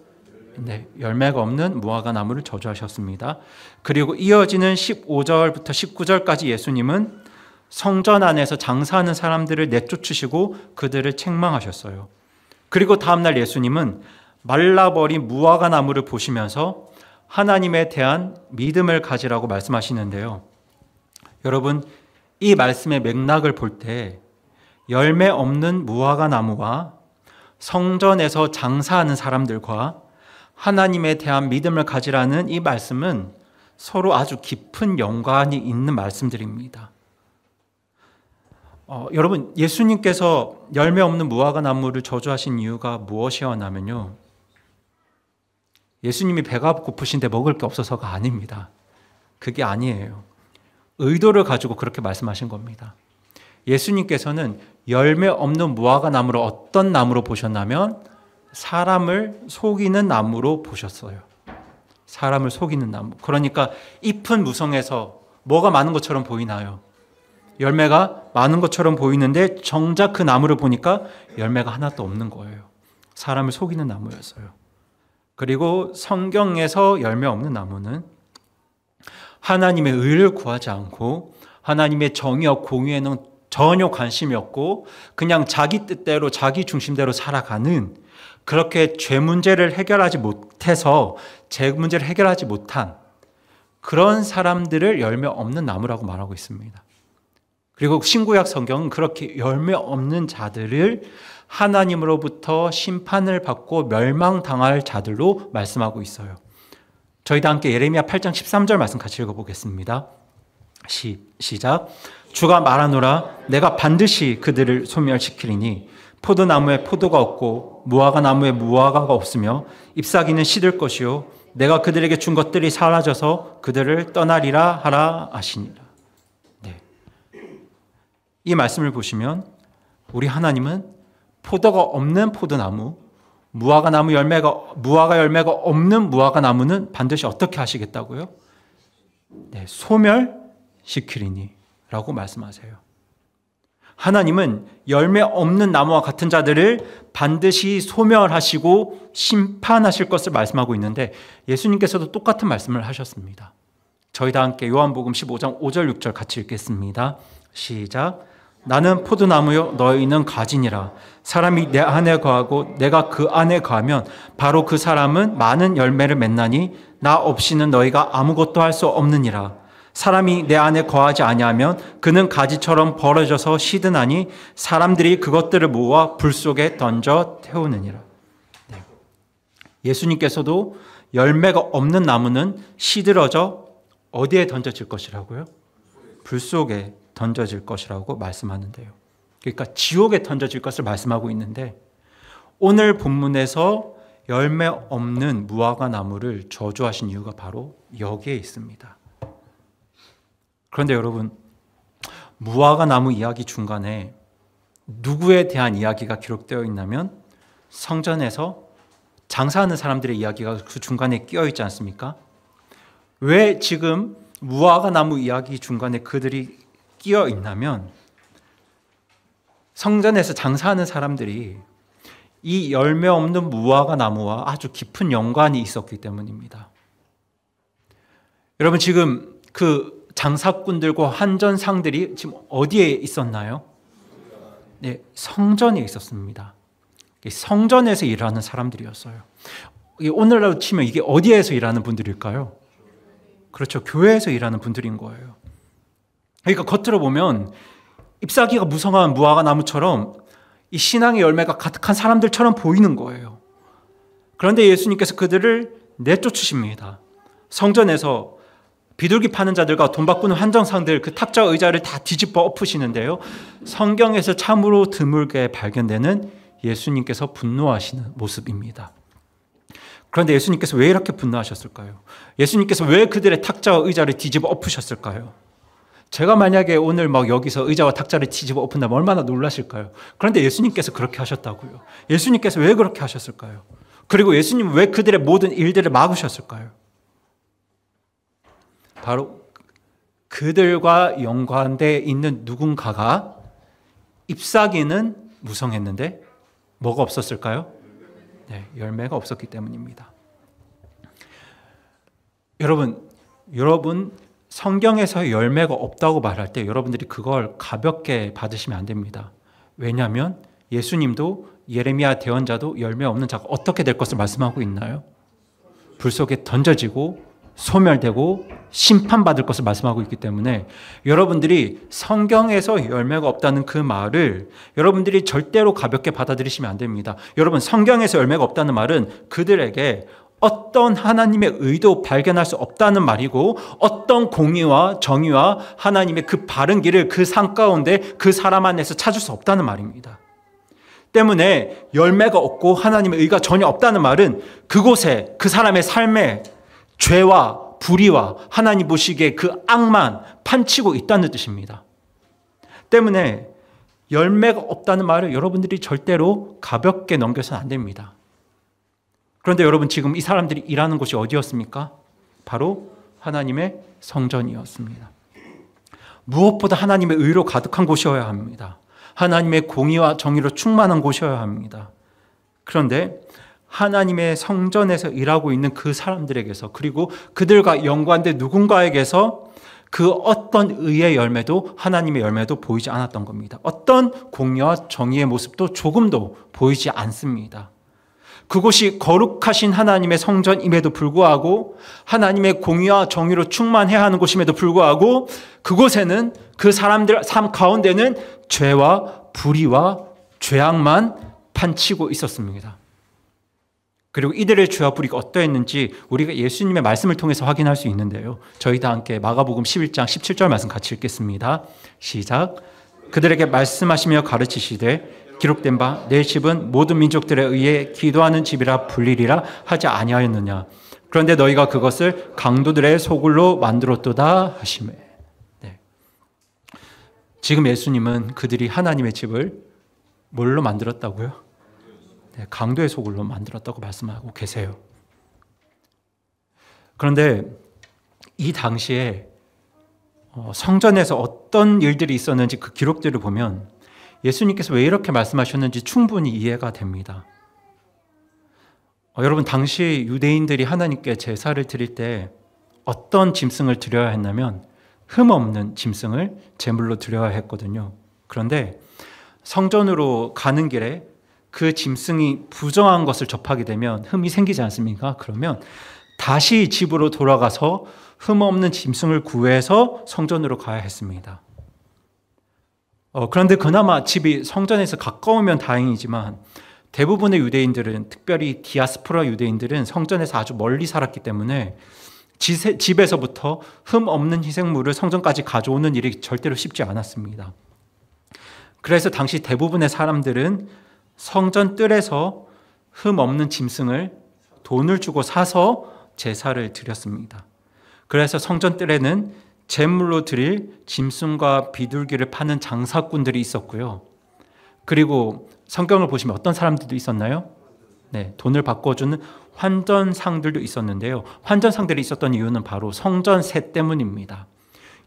네, 열매가 없는 무화과 나무를 저주하셨습니다. 그리고 이어지는 15절부터 19절까지 예수님은 성전 안에서 장사하는 사람들을 내쫓으시고 그들을 책망하셨어요. 그리고 다음날 예수님은 말라버린 무화과 나무를 보시면서 하나님에 대한 믿음을 가지라고 말씀하시는데요. 여러분, 이 말씀의 맥락을 볼 때 열매 없는 무화과 나무와 성전에서 장사하는 사람들과 하나님에 대한 믿음을 가지라는 이 말씀은 서로 아주 깊은 연관이 있는 말씀들입니다. 여러분, 예수님께서 열매 없는 무화과 나무를 저주하신 이유가 무엇이었냐면요, 예수님이 배가 고프신데 먹을 게 없어서가 아닙니다. 그게 아니에요. 의도를 가지고 그렇게 말씀하신 겁니다. 예수님께서는 열매 없는 무화과 나무를 어떤 나무로 보셨냐면 사람을 속이는 나무로 보셨어요. 사람을 속이는 나무. 그러니까 잎은 무성해서 뭐가 많은 것처럼 보이나요? 열매가 많은 것처럼 보이는데 정작 그 나무를 보니까 열매가 하나도 없는 거예요. 사람을 속이는 나무였어요. 그리고 성경에서 열매 없는 나무는 하나님의 의를 구하지 않고 하나님의 정의와 공의에는 전혀 관심이 없고 그냥 자기 뜻대로 자기 중심대로 살아가는, 그렇게 죄 문제를 해결하지 못해서 제 문제를 해결하지 못한 그런 사람들을 열매 없는 나무라고 말하고 있습니다. 그리고 신구약 성경은 그렇게 열매 없는 자들을 하나님으로부터 심판을 받고 멸망당할 자들로 말씀하고 있어요. 저희도 함께 예레미야 8장 13절 말씀 같이 읽어보겠습니다. 시작. 주가 말하노라, 내가 반드시 그들을 소멸시키리니 포도나무에 포도가 없고 무화과 나무에 무화과가 없으며 잎사귀는 시들 것이요 내가 그들에게 준 것들이 사라져서 그들을 떠나리라 하라 하시니라. 네. 이 말씀을 보시면 우리 하나님은 포도가 없는 포도나무, 무화과 열매가 없는 무화과 나무는 반드시 어떻게 하시겠다고요? 네, 소멸시키리니 라고 말씀하세요. 하나님은 열매 없는 나무와 같은 자들을 반드시 소멸하시고 심판하실 것을 말씀하고 있는데 예수님께서도 똑같은 말씀을 하셨습니다. 저희 다 함께 요한복음 15장 5절 6절 같이 읽겠습니다. 시작. 나는 포도나무요 너희는 가지니라. 사람이 내 안에 거하고 내가 그 안에 거하면 바로 그 사람은 많은 열매를 맺나니 나 없이는 너희가 아무것도 할 수 없느니라. 사람이 내 안에 거하지 아니하면 그는 가지처럼 벌어져서 시드나니 사람들이 그것들을 모아 불 속에 던져 태우느니라. 네. 예수님께서도 열매가 없는 나무는 시들어져 어디에 던져질 것이라고요? 불 속에 던져질 것이라고 말씀하는데요. 그러니까 지옥에 던져질 것을 말씀하고 있는데 오늘 본문에서 열매 없는 무화과 나무를 저주하신 이유가 바로 여기에 있습니다. 그런데 여러분, 무화과 나무 이야기 중간에 누구에 대한 이야기가 기록되어 있냐면 성전에서 장사하는 사람들의 이야기가 그 중간에 끼어 있지 않습니까? 왜 지금 무화과 나무 이야기 중간에 그들이 끼어 있냐면 성전에서 장사하는 사람들이 이 열매 없는 무화과 나무와 아주 깊은 연관이 있었기 때문입니다. 여러분, 지금 그 장사꾼들과 환전상들이 지금 어디에 있었나요? 네, 성전에 있었습니다. 성전에서 일하는 사람들이었어요. 오늘날로 치면 이게 어디에서 일하는 분들일까요? 그렇죠. 교회에서 일하는 분들인 거예요. 그러니까 겉으로 보면 잎사귀가 무성한 무화과 나무처럼 이 신앙의 열매가 가득한 사람들처럼 보이는 거예요. 그런데 예수님께서 그들을 내쫓으십니다. 성전에서 비둘기 파는 자들과 돈 바꾸는 환정상들, 그 탁자 의자를 다 뒤집어 엎으시는데요. 성경에서 참으로 드물게 발견되는 예수님께서 분노하시는 모습입니다. 그런데 예수님께서 왜 이렇게 분노하셨을까요? 예수님께서 왜 그들의 탁자와 의자를 뒤집어 엎으셨을까요? 제가 만약에 오늘 막 여기서 의자와 탁자를 뒤집어 엎은다면 얼마나 놀라실까요? 그런데 예수님께서 그렇게 하셨다고요. 예수님께서 왜 그렇게 하셨을까요? 그리고 예수님은 왜 그들의 모든 일들을 막으셨을까요? 바로 그들과 연관되어 있는 누군가가 ip사귀는 무성했는데 뭐가 없었을까요? 네, 열매가 없었기 때문입니다. 여러분 성경에서 열매가 없다고 말할 때 여러분들이 그걸 가볍게 받으시면 안 됩니다. 왜냐하면 예수님도 예레미야 대언자도 열매 없는 자가 어떻게 될 것을 말씀하고 있나요? 불 속에 던져지고 소멸되고 심판받을 것을 말씀하고 있기 때문에 여러분들이 성경에서 열매가 없다는 그 말을 여러분들이 절대로 가볍게 받아들이시면 안 됩니다. 여러분, 성경에서 열매가 없다는 말은 그들에게 어떤 하나님의 의도 발견할 수 없다는 말이고 어떤 공의와 정의와 하나님의 그 바른 길을 그 산 가운데 그 사람 안에서 찾을 수 없다는 말입니다. 때문에 열매가 없고 하나님의 의가 전혀 없다는 말은 그곳에 그 사람의 삶에 죄와 불의와 하나님 보시기에 그 악만 판치고 있다는 뜻입니다. 때문에 열매가 없다는 말을 여러분들이 절대로 가볍게 넘겨서는 안 됩니다. 그런데 여러분, 지금 이 사람들이 일하는 곳이 어디였습니까? 바로 하나님의 성전이었습니다. 무엇보다 하나님의 의로 가득한 곳이어야 합니다. 하나님의 공의와 정의로 충만한 곳이어야 합니다. 그런데 하나님의 성전에서 일하고 있는 그 사람들에게서, 그리고 그들과 연관된 누군가에게서 그 어떤 의의 열매도 하나님의 열매도 보이지 않았던 겁니다. 어떤 공의와 정의의 모습도 조금도 보이지 않습니다. 그곳이 거룩하신 하나님의 성전임에도 불구하고 하나님의 공의와 정의로 충만해야 하는 곳임에도 불구하고 그곳에는 그 사람들 삶 가운데는 죄와 불의와 죄악만 판치고 있었습니다. 그리고 이들의 죄와 불의가 어떠했는지 우리가 예수님의 말씀을 통해서 확인할 수 있는데요. 저희 다 함께 마가복음 11장 17절 말씀 같이 읽겠습니다. 시작. 그들에게 말씀하시며 가르치시되 기록된 바 내 집은 모든 민족들에 의해 기도하는 집이라 불리리라 하지 아니하였느냐. 그런데 너희가 그것을 강도들의 소굴로 만들었도다 하시매. 네. 지금 예수님은 그들이 하나님의 집을 뭘로 만들었다고요? 네, 강도의 소굴로 만들었다고 말씀하고 계세요. 그런데 이 당시에 성전에서 어떤 일들이 있었는지 그 기록들을 보면 예수님께서 왜 이렇게 말씀하셨는지 충분히 이해가 됩니다. 여러분, 당시 유대인들이 하나님께 제사를 드릴 때 어떤 짐승을 드려야 했냐면 흠없는 짐승을 제물로 드려야 했거든요. 그런데 성전으로 가는 길에 그 짐승이 부정한 것을 접하게 되면 흠이 생기지 않습니까? 그러면 다시 집으로 돌아가서 흠없는 짐승을 구해서 성전으로 가야 했습니다. 그런데 그나마 집이 성전에서 가까우면 다행이지만 대부분의 유대인들은, 특별히 디아스포라 유대인들은 성전에서 아주 멀리 살았기 때문에 집에서부터 흠 없는 희생물을 성전까지 가져오는 일이 절대로 쉽지 않았습니다. 그래서 당시 대부분의 사람들은 성전 뜰에서 흠 없는 짐승을 돈을 주고 사서 제사를 드렸습니다. 그래서 성전 뜰에는 제물로 드릴 짐승과 비둘기를 파는 장사꾼들이 있었고요. 그리고 성경을 보시면 어떤 사람들도 있었나요? 네, 돈을 바꿔주는 환전상들도 있었는데요. 환전상들이 있었던 이유는 바로 성전세 때문입니다.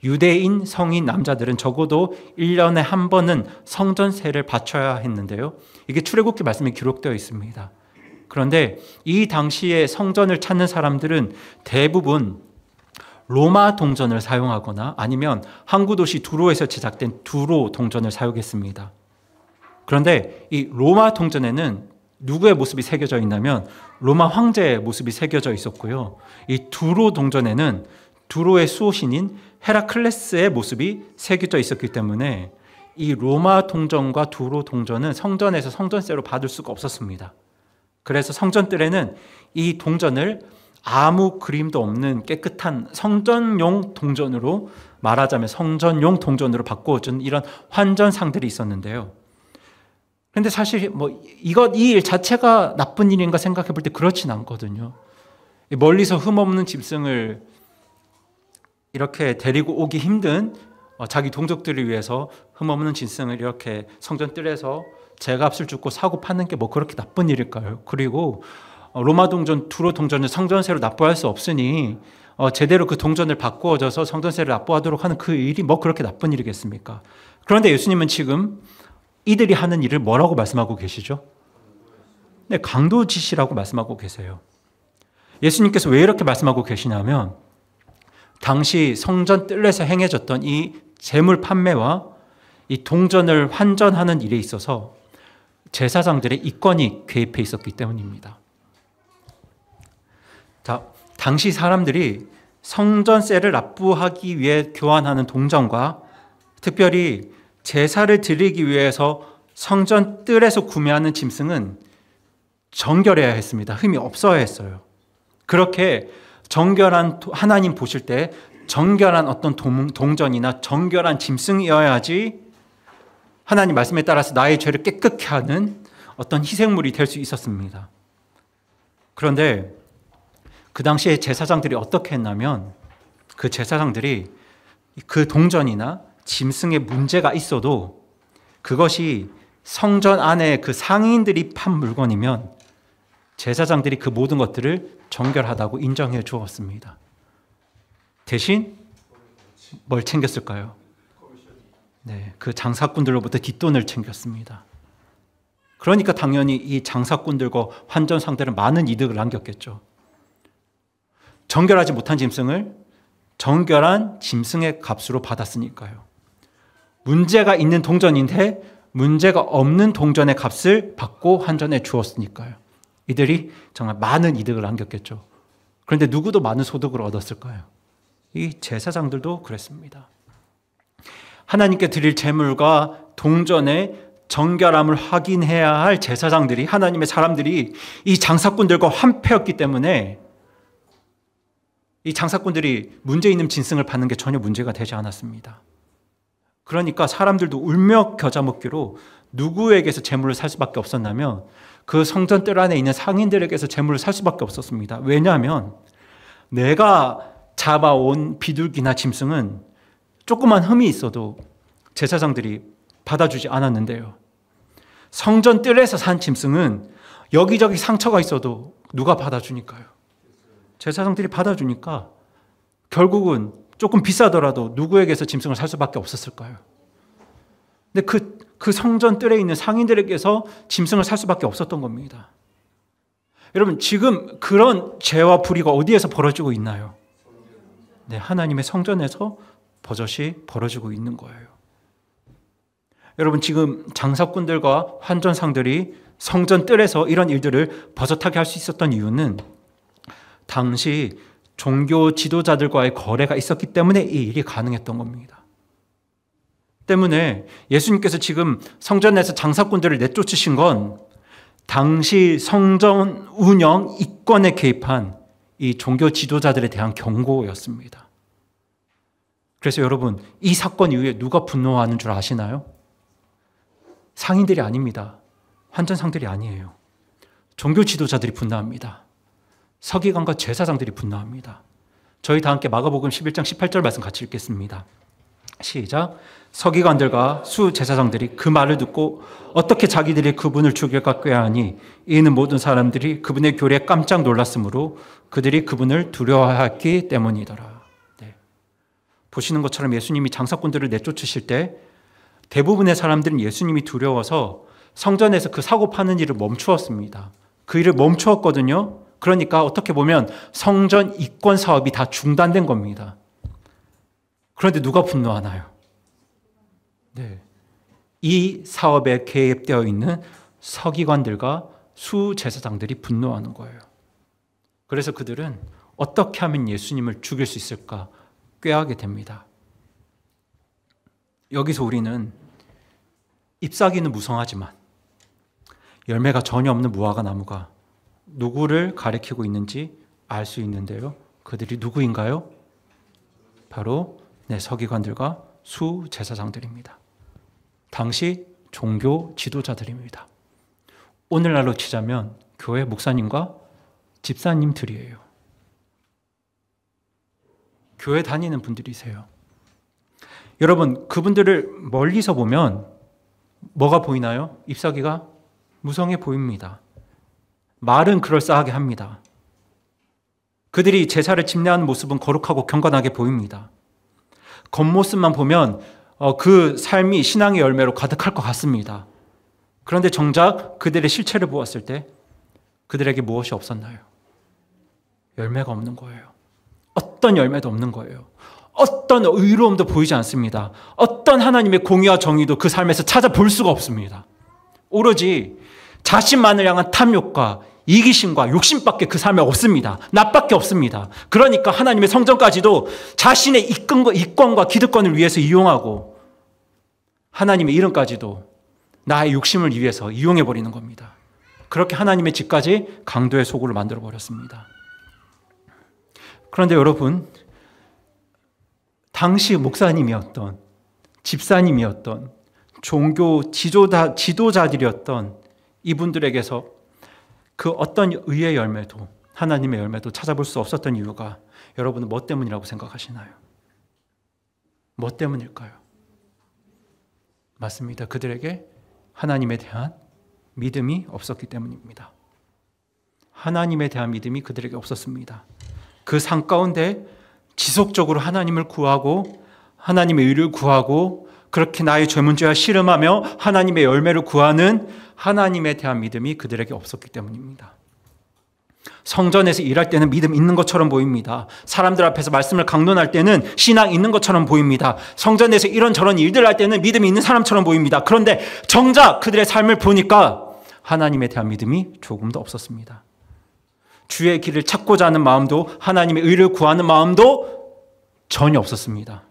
유대인 성인 남자들은 적어도 1년에 한 번은 성전세를 바쳐야 했는데요. 이게 출애굽기 말씀에 기록되어 있습니다. 그런데 이 당시에 성전을 찾는 사람들은 대부분 로마 동전을 사용하거나 아니면 항구 도시 두로에서 제작된 두로 동전을 사용했습니다. 그런데 이 로마 동전에는 누구의 모습이 새겨져 있냐면 로마 황제의 모습이 새겨져 있었고요. 이 두로 동전에는 두로의 수호신인 헤라클레스의 모습이 새겨져 있었기 때문에 이 로마 동전과 두로 동전은 성전에서 성전세로 받을 수가 없었습니다. 그래서 성전뜰에는 이 동전을 아무 그림도 없는 깨끗한 성전용 동전으로, 말하자면 성전용 동전으로 바꿔준 이런 환전상들이 있었는데요. 그런데 사실 이 일 자체가 나쁜 일인가 생각해 볼 때 그렇진 않거든요. 멀리서 흠없는 짐승을 이렇게 데리고 오기 힘든 자기 동족들을 위해서 흠없는 짐승을 이렇게 성전 뜰에서 제값을 주고 사고 파는 게 뭐 그렇게 나쁜 일일까요? 그리고 로마 동전, 두로 동전을 성전세로 납부할 수 없으니 제대로 그 동전을 바꾸어져서 성전세를 납부하도록 하는 그 일이 뭐 그렇게 나쁜 일이겠습니까? 그런데 예수님은 지금 이들이 하는 일을 뭐라고 말씀하고 계시죠? 네, 강도짓이라고 말씀하고 계세요. 예수님께서 왜 이렇게 말씀하고 계시냐면 당시 성전 뜰에서 행해졌던 이 재물 판매와 이 동전을 환전하는 일에 있어서 제사장들의 이권이 개입해 있었기 때문입니다. 자, 당시 사람들이 성전세를 납부하기 위해 교환하는 동전과 특별히 제사를 드리기 위해서 성전 뜰에서 구매하는 짐승은 정결해야 했습니다. 흠이 없어야 했어요. 그렇게 정결한, 하나님 보실 때 정결한 어떤 동전이나 정결한 짐승이어야지 하나님 말씀에 따라서 나의 죄를 깨끗게 하는 어떤 희생물이 될 수 있었습니다. 그런데 그 당시에 제사장들이 어떻게 했냐면 그 제사장들이 그 동전이나 짐승에 문제가 있어도 그것이 성전 안에 그 상인들이 판 물건이면 제사장들이 그 모든 것들을 정결하다고 인정해 주었습니다. 대신 뭘 챙겼을까요? 네, 그 장사꾼들로부터 뒷돈을 챙겼습니다. 그러니까 당연히 이 장사꾼들과 환전 상대는 많은 이득을 남겼겠죠. 정결하지 못한 짐승을 정결한 짐승의 값으로 받았으니까요. 문제가 있는 동전인데 문제가 없는 동전의 값을 받고 환전해 주었으니까요. 이들이 정말 많은 이득을 남겼겠죠. 그런데 누구도 많은 소득을 얻었을까요? 이 제사장들도 그랬습니다. 하나님께 드릴 제물과 동전의 정결함을 확인해야 할 제사장들이, 하나님의 사람들이 이 장사꾼들과 한패였기 때문에 이 장사꾼들이 문제 있는 짐승을 받는 게 전혀 문제가 되지 않았습니다. 그러니까 사람들도 울며 겨자 먹기로 누구에게서 재물을 살 수밖에 없었냐면 그 성전 뜰 안에 있는 상인들에게서 재물을 살 수밖에 없었습니다. 왜냐하면 내가 잡아온 비둘기나 짐승은 조그만 흠이 있어도 제사장들이 받아주지 않았는데요. 성전 뜰에서 산 짐승은 여기저기 상처가 있어도 누가 받아주니까요. 제사장들이 받아주니까 결국은 조금 비싸더라도 누구에게서 짐승을 살 수밖에 없었을까요? 근데 그 성전 뜰에 있는 상인들에게서 짐승을 살 수밖에 없었던 겁니다. 여러분, 지금 그런 죄와 불의가 어디에서 벌어지고 있나요? 네, 하나님의 성전에서 버젓이 벌어지고 있는 거예요. 여러분, 지금 장사꾼들과 환전상들이 성전 뜰에서 이런 일들을 버젓하게 할 수 있었던 이유는 당시 종교 지도자들과의 거래가 있었기 때문에 이 일이 가능했던 겁니다. 때문에 예수님께서 지금 성전에서 장사꾼들을 내쫓으신 건 당시 성전 운영 이권에 개입한 이 종교 지도자들에 대한 경고였습니다. 그래서 여러분, 이 사건 이후에 누가 분노하는 줄 아시나요? 상인들이 아닙니다. 환전상들이 아니에요. 종교 지도자들이 분노합니다. 서기관과 제사장들이 분노합니다. 저희 다 함께 마가복음 11장 18절 말씀 같이 읽겠습니다. 시작. 서기관들과 수제사장들이 그 말을 듣고 어떻게 자기들이 그분을 죽일까 꾀하니 이는 모든 사람들이 그분의 교리에 깜짝 놀랐으므로 그들이 그분을 두려워했기 때문이더라. 네. 보시는 것처럼 예수님이 장사꾼들을 내쫓으실 때 대부분의 사람들은 예수님이 두려워서 성전에서 그 사고 파는 일을 멈추었습니다. 그 일을 멈추었거든요. 그러니까 어떻게 보면 성전 이권 사업이 다 중단된 겁니다. 그런데 누가 분노하나요? 네. 이 사업에 개입되어 있는 서기관들과 수제사장들이 분노하는 거예요. 그래서 그들은 어떻게 하면 예수님을 죽일 수 있을까 꾀하게 됩니다. 여기서 우리는 잎사귀는 무성하지만 열매가 전혀 없는 무화과 나무가 누구를 가리키고 있는지 알 수 있는데요. 그들이 누구인가요? 바로 서기관들과 수제사장들입니다. 당시 종교 지도자들입니다. 오늘날로 치자면 교회 목사님과 집사님들이에요. 교회 다니는 분들이세요. 여러분, 그분들을 멀리서 보면 뭐가 보이나요? 잎사귀가 무성해 보입니다. 말은 그럴싸하게 합니다. 그들이 제사를 집례하는 모습은 거룩하고 경건하게 보입니다. 겉모습만 보면 그 삶이 신앙의 열매로 가득할 것 같습니다. 그런데 정작 그들의 실체를 보았을 때 그들에게 무엇이 없었나요? 열매가 없는 거예요. 어떤 열매도 없는 거예요. 어떤 의로움도 보이지 않습니다. 어떤 하나님의 공의와 정의도 그 삶에서 찾아볼 수가 없습니다. 오로지 자신만을 향한 탐욕과 이기심과 욕심밖에 그 삶에 없습니다. 나밖에 없습니다. 그러니까 하나님의 성전까지도 자신의 이권과 기득권을 위해서 이용하고 하나님의 이름까지도 나의 욕심을 위해서 이용해버리는 겁니다. 그렇게 하나님의 집까지 강도의 소굴을 만들어버렸습니다. 그런데 여러분, 당시 목사님이었던, 집사님이었던, 종교 지도자들이었던 이분들에게서 그 어떤 의의 열매도, 하나님의 열매도 찾아볼 수 없었던 이유가 여러분은 뭐 때문이라고 생각하시나요? 뭐 때문일까요? 맞습니다. 그들에게 하나님에 대한 믿음이 없었기 때문입니다. 하나님에 대한 믿음이 그들에게 없었습니다. 그 삶 가운데 지속적으로 하나님을 구하고 하나님의 의를 구하고 그렇게 나의 죄문제와 씨름하며 하나님의 열매를 구하는 하나님에 대한 믿음이 그들에게 없었기 때문입니다. 성전에서 일할 때는 믿음 있는 것처럼 보입니다. 사람들 앞에서 말씀을 강론할 때는 신앙 있는 것처럼 보입니다. 성전에서 이런저런 일들 할 때는 믿음이 있는 사람처럼 보입니다. 그런데 정작 그들의 삶을 보니까 하나님에 대한 믿음이 조금도 없었습니다. 주의 길을 찾고자 하는 마음도 하나님의 의를 구하는 마음도 전혀 없었습니다.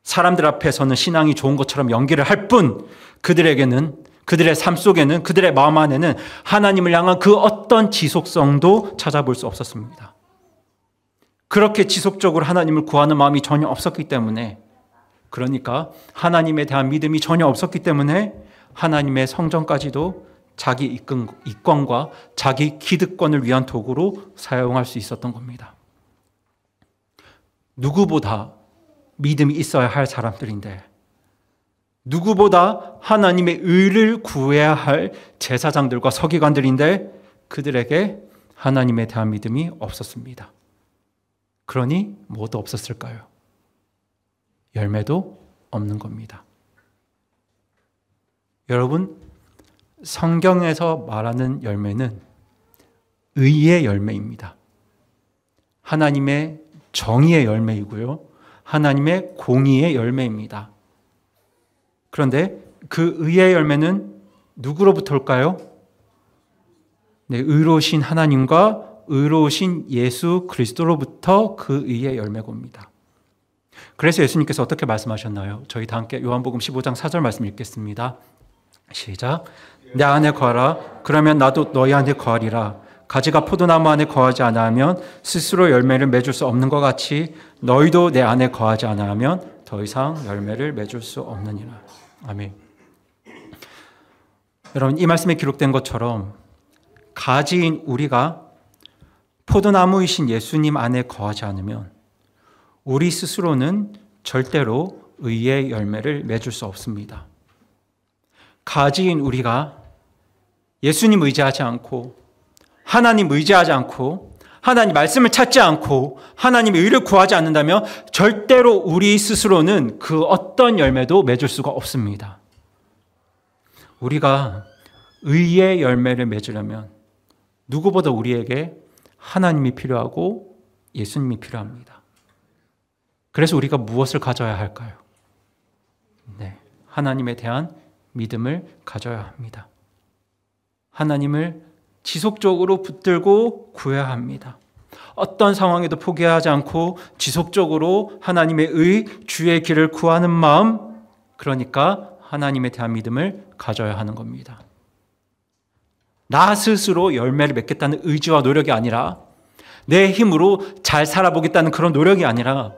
사람들 앞에서는 신앙이 좋은 것처럼 연기를 할 뿐 그들에게는, 그들의 삶 속에는, 그들의 마음 안에는 하나님을 향한 그 어떤 지속성도 찾아볼 수 없었습니다. 그렇게 지속적으로 하나님을 구하는 마음이 전혀 없었기 때문에, 그러니까 하나님에 대한 믿음이 전혀 없었기 때문에 하나님의 성전까지도 자기 이권과 자기 기득권을 위한 도구로 사용할 수 있었던 겁니다. 누구보다 믿음이 있어야 할 사람들인데, 누구보다 하나님의 의를 구해야 할 제사장들과 서기관들인데 그들에게 하나님에 대한 믿음이 없었습니다. 그러니 뭐도 없었을까요? 열매도 없는 겁니다. 여러분, 성경에서 말하는 열매는 의의 열매입니다. 하나님의 정의의 열매이고요. 하나님의 공의의 열매입니다. 그런데 그 의의 열매는 누구로부터 올까요? 네, 의로우신 하나님과 의로우신 예수 그리스도로부터 그 의의 열매가 옵니다. 그래서 예수님께서 어떻게 말씀하셨나요? 저희 다 함께 요한복음 15장 4절 말씀 읽겠습니다. 시작. 내 안에 거하라. 그러면 나도 너희 안에 거하리라. 가지가 포도나무 안에 거하지 않으면 스스로 열매를 맺을 수 없는 것 같이 너희도 내 안에 거하지 않으면 더 이상 열매를 맺을 수 없느니라. 아멘. 여러분, 이 말씀에 기록된 것처럼 가지인 우리가 포도나무이신 예수님 안에 거하지 않으면 우리 스스로는 절대로 의의 열매를 맺을 수 없습니다. 가지인 우리가 예수님 의지하지 않고 하나님 의지하지 않고 하나님 말씀을 찾지 않고 하나님의 의를 구하지 않는다면 절대로 우리 스스로는 그 어떤 열매도 맺을 수가 없습니다. 우리가 의의 열매를 맺으려면 누구보다 우리에게 하나님이 필요하고 예수님이 필요합니다. 그래서 우리가 무엇을 가져야 할까요? 네, 하나님에 대한 믿음을 가져야 합니다. 하나님을 지속적으로 붙들고 구해야 합니다. 어떤 상황에도 포기하지 않고 지속적으로 하나님의 의, 주의 길을 구하는 마음, 그러니까 하나님에 대한 믿음을 가져야 하는 겁니다. 나 스스로 열매를 맺겠다는 의지와 노력이 아니라 내 힘으로 잘 살아보겠다는 그런 노력이 아니라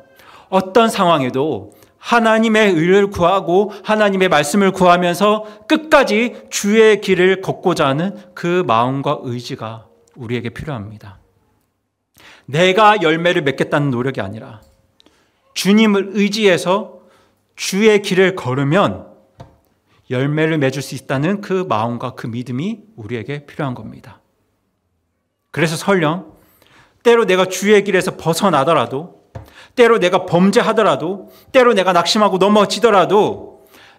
어떤 상황에도 하나님의 의를 구하고 하나님의 말씀을 구하면서 끝까지 주의 길을 걷고자 하는 그 마음과 의지가 우리에게 필요합니다. 내가 열매를 맺겠다는 노력이 아니라 주님을 의지해서 주의 길을 걸으면 열매를 맺을 수 있다는 그 마음과 그 믿음이 우리에게 필요한 겁니다. 그래서 설령 때로 내가 주의 길에서 벗어나더라도, 때로 내가 범죄하더라도, 때로 내가 낙심하고 넘어지더라도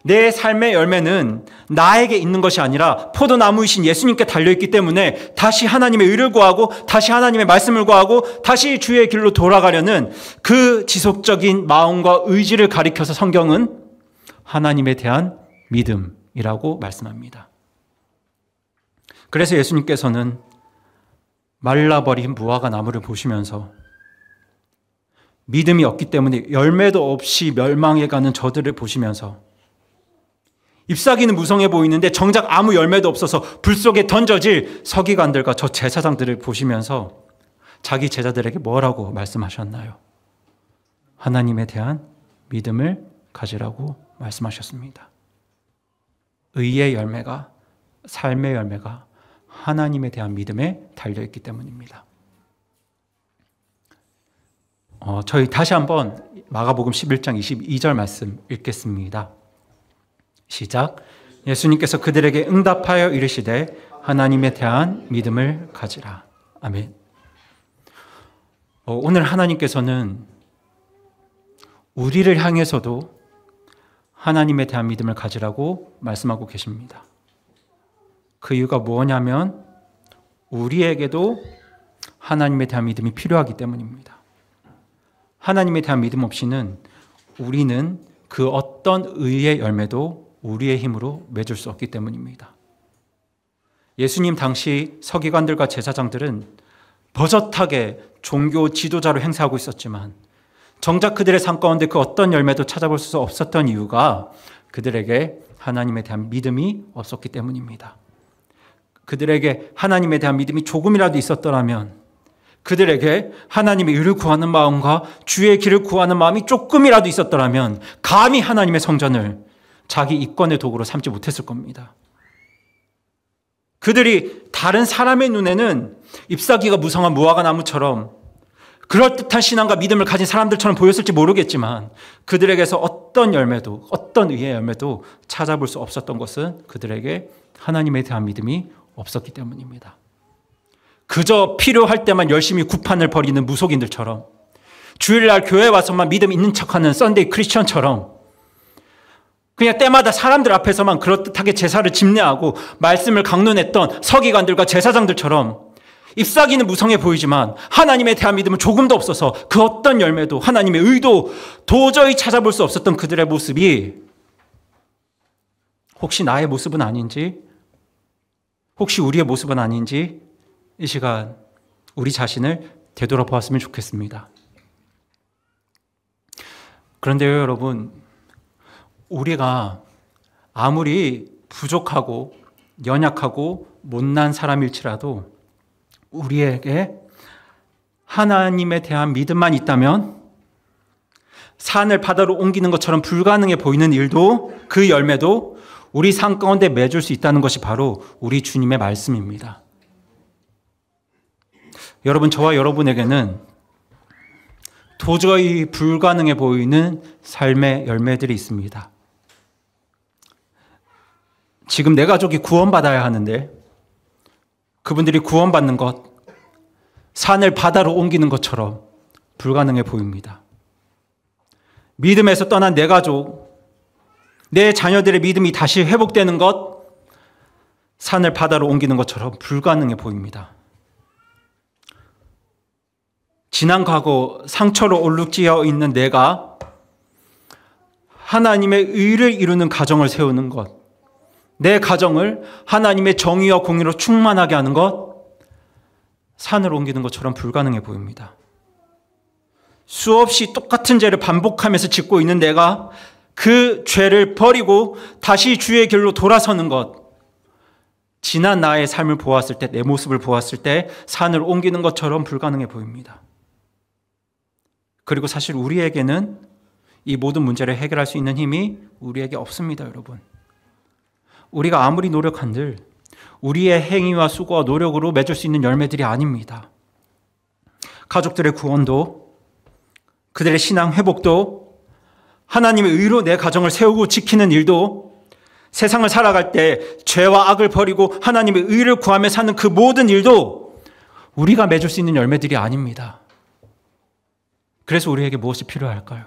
내 삶의 열매는 나에게 있는 것이 아니라 포도나무이신 예수님께 달려있기 때문에 다시 하나님의 의를 구하고 다시 하나님의 말씀을 구하고 다시 주의 길로 돌아가려는 그 지속적인 마음과 의지를 가리켜서 성경은 하나님에 대한 믿음이라고 말씀합니다. 그래서 예수님께서는 말라버린 무화과 나무를 보시면서 믿음이 없기 때문에 열매도 없이 멸망해가는 저들을 보시면서 잎사귀는 무성해 보이는데 정작 아무 열매도 없어서 불 속에 던져질 서기관들과 저 제사장들을 보시면서 자기 제자들에게 뭐라고 말씀하셨나요? 하나님에 대한 믿음을 가지라고 말씀하셨습니다. 의의 열매가, 삶의 열매가 하나님에 대한 믿음에 달려있기 때문입니다. 저희 다시 한번 마가복음 11장 22절 말씀 읽겠습니다. 시작. 예수님께서 그들에게 응답하여 이르시되 하나님에 대한 믿음을 가지라. 아멘. 오늘 하나님께서는 우리를 향해서도 하나님에 대한 믿음을 가지라고 말씀하고 계십니다. 그 이유가 뭐냐면 우리에게도 하나님에 대한 믿음이 필요하기 때문입니다. 하나님에 대한 믿음 없이는 우리는 그 어떤 의의 열매도 우리의 힘으로 맺을 수 없기 때문입니다. 예수님 당시 서기관들과 제사장들은 버젓하게 종교 지도자로 행세하고 있었지만 정작 그들의 삶 가운데 그 어떤 열매도 찾아볼 수 없었던 이유가 그들에게 하나님에 대한 믿음이 없었기 때문입니다. 그들에게 하나님에 대한 믿음이 조금이라도 있었더라면, 그들에게 하나님의 의를 구하는 마음과 주의 길을 구하는 마음이 조금이라도 있었더라면 감히 하나님의 성전을 자기 이권의 도구로 삼지 못했을 겁니다. 그들이 다른 사람의 눈에는 잎사귀가 무성한 무화과 나무처럼 그럴듯한 신앙과 믿음을 가진 사람들처럼 보였을지 모르겠지만 그들에게서 어떤 열매도, 어떤 의의 열매도 찾아볼 수 없었던 것은 그들에게 하나님에 대한 믿음이 없었기 때문입니다. 그저 필요할 때만 열심히 구판을 벌이는 무속인들처럼, 주일날 교회 와서만 믿음 있는 척하는 썬데이 크리스천처럼 그냥 때마다 사람들 앞에서만 그럴듯하게 제사를 집례하고 말씀을 강론했던 서기관들과 제사장들처럼 잎사귀는 무성해 보이지만 하나님에 대한 믿음은 조금도 없어서 그 어떤 열매도, 하나님의 의도 도저히 찾아볼 수 없었던 그들의 모습이 혹시 나의 모습은 아닌지, 혹시 우리의 모습은 아닌지 이 시간 우리 자신을 되돌아보았으면 좋겠습니다. 그런데요, 여러분, 우리가 아무리 부족하고 연약하고 못난 사람일지라도 우리에게 하나님에 대한 믿음만 있다면 산을 바다로 옮기는 것처럼 불가능해 보이는 일도, 그 열매도 우리 삶 가운데 맺을 수 있다는 것이 바로 우리 주님의 말씀입니다. 여러분, 저와 여러분에게는 도저히 불가능해 보이는 삶의 열매들이 있습니다. 지금 내 가족이 구원받아야 하는데 그분들이 구원받는 것, 산을 바다로 옮기는 것처럼 불가능해 보입니다. 믿음에서 떠난 내 가족, 내 자녀들의 믿음이 다시 회복되는 것, 산을 바다로 옮기는 것처럼 불가능해 보입니다. 지난 과거 상처로 얼룩지어 있는 내가 하나님의 의를 이루는 가정을 세우는 것, 내 가정을 하나님의 정의와 공의로 충만하게 하는 것, 산을 옮기는 것처럼 불가능해 보입니다. 수없이 똑같은 죄를 반복하면서 짓고 있는 내가 그 죄를 버리고 다시 주의 길로 돌아서는 것, 지난 나의 삶을 보았을 때, 내 모습을 보았을 때 산을 옮기는 것처럼 불가능해 보입니다. 그리고 사실 우리에게는 이 모든 문제를 해결할 수 있는 힘이 우리에게 없습니다, 여러분. 우리가 아무리 노력한들 우리의 행위와 수고와 노력으로 맺을 수 있는 열매들이 아닙니다. 가족들의 구원도, 그들의 신앙 회복도 하나님의 의로 내 가정을 세우고 지키는 일도, 세상을 살아갈 때 죄와 악을 버리고 하나님의 의를 구하며 사는 그 모든 일도 우리가 맺을 수 있는 열매들이 아닙니다. 그래서 우리에게 무엇이 필요할까요?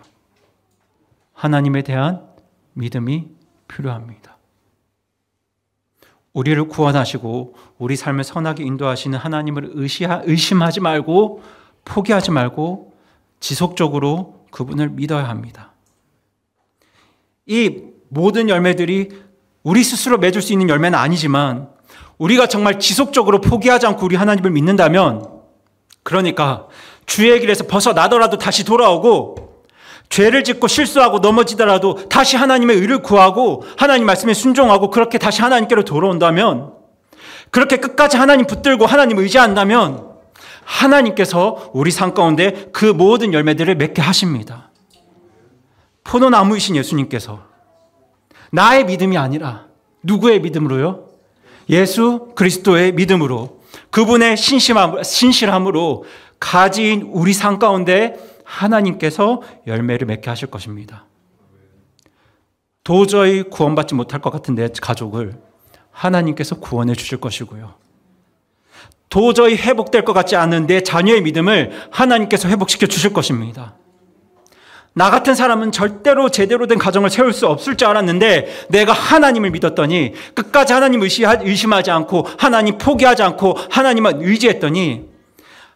하나님에 대한 믿음이 필요합니다. 우리를 구원하시고 우리 삶을 선하게 인도하시는 하나님을 의심하지 말고 포기하지 말고 지속적으로 그분을 믿어야 합니다. 이 모든 열매들이 우리 스스로 맺을 수 있는 열매는 아니지만 우리가 정말 지속적으로 포기하지 않고 우리 하나님을 믿는다면, 그러니까 주의 길에서 벗어나더라도 다시 돌아오고 죄를 짓고 실수하고 넘어지더라도 다시 하나님의 의를 구하고 하나님 말씀에 순종하고 그렇게 다시 하나님께로 돌아온다면, 그렇게 끝까지 하나님 붙들고 하나님 의지한다면 하나님께서 우리 삶 가운데 그 모든 열매들을 맺게 하십니다. 포도나무이신 예수님께서 나의 믿음이 아니라 누구의 믿음으로요? 예수 그리스도의 믿음으로, 그분의 신실함으로 가진 우리 삶 가운데 하나님께서 열매를 맺게 하실 것입니다. 도저히 구원받지 못할 것 같은 내 가족을 하나님께서 구원해 주실 것이고요. 도저히 회복될 것 같지 않은 내 자녀의 믿음을 하나님께서 회복시켜 주실 것입니다. 나 같은 사람은 절대로 제대로 된 가정을 세울 수 없을 줄 알았는데 내가 하나님을 믿었더니, 끝까지 하나님 의심하지 않고 하나님 포기하지 않고 하나님만 의지했더니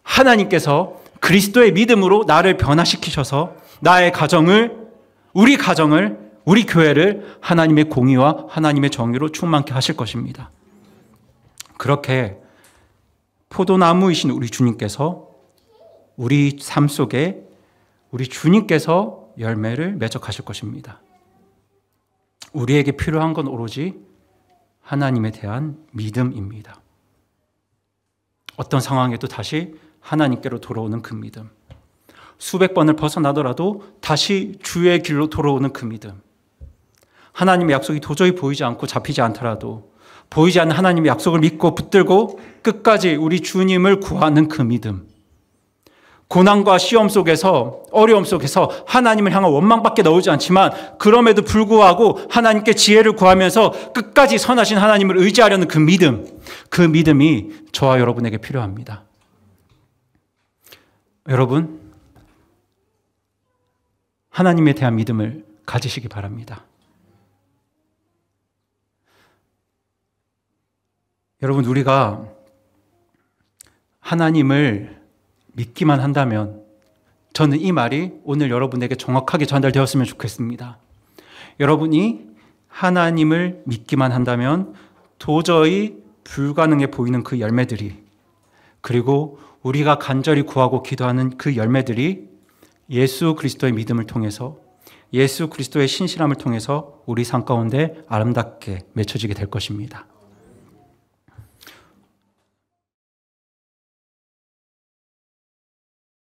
하나님께서 그리스도의 믿음으로 나를 변화시키셔서 나의 가정을, 우리 교회를 하나님의 공의와 하나님의 정의로 충만케 하실 것입니다. 그렇게 포도나무이신 우리 주님께서 우리 삶 속에 우리 주님께서 열매를 맺어 가실 것입니다. 우리에게 필요한 건 오로지 하나님에 대한 믿음입니다. 어떤 상황에도 다시 하나님께로 돌아오는 그 믿음, 수백 번을 벗어나더라도 다시 주의 길로 돌아오는 그 믿음, 하나님의 약속이 도저히 보이지 않고 잡히지 않더라도 보이지 않는 하나님의 약속을 믿고 붙들고 끝까지 우리 주님을 구하는 그 믿음, 고난과 시험 속에서, 어려움 속에서 하나님을 향한 원망밖에 나오지 않지만 그럼에도 불구하고 하나님께 지혜를 구하면서 끝까지 선하신 하나님을 의지하려는 그 믿음, 그 믿음이 저와 여러분에게 필요합니다. 여러분, 하나님에 대한 믿음을 가지시기 바랍니다. 여러분, 우리가 하나님을 믿기만 한다면, 저는 이 말이 오늘 여러분에게 정확하게 전달되었으면 좋겠습니다. 여러분이 하나님을 믿기만 한다면 도저히 불가능해 보이는 그 열매들이, 그리고 우리가 간절히 구하고 기도하는 그 열매들이 예수 그리스도의 믿음을 통해서, 예수 그리스도의 신실함을 통해서 우리 삶 가운데 아름답게 맺혀지게 될 것입니다.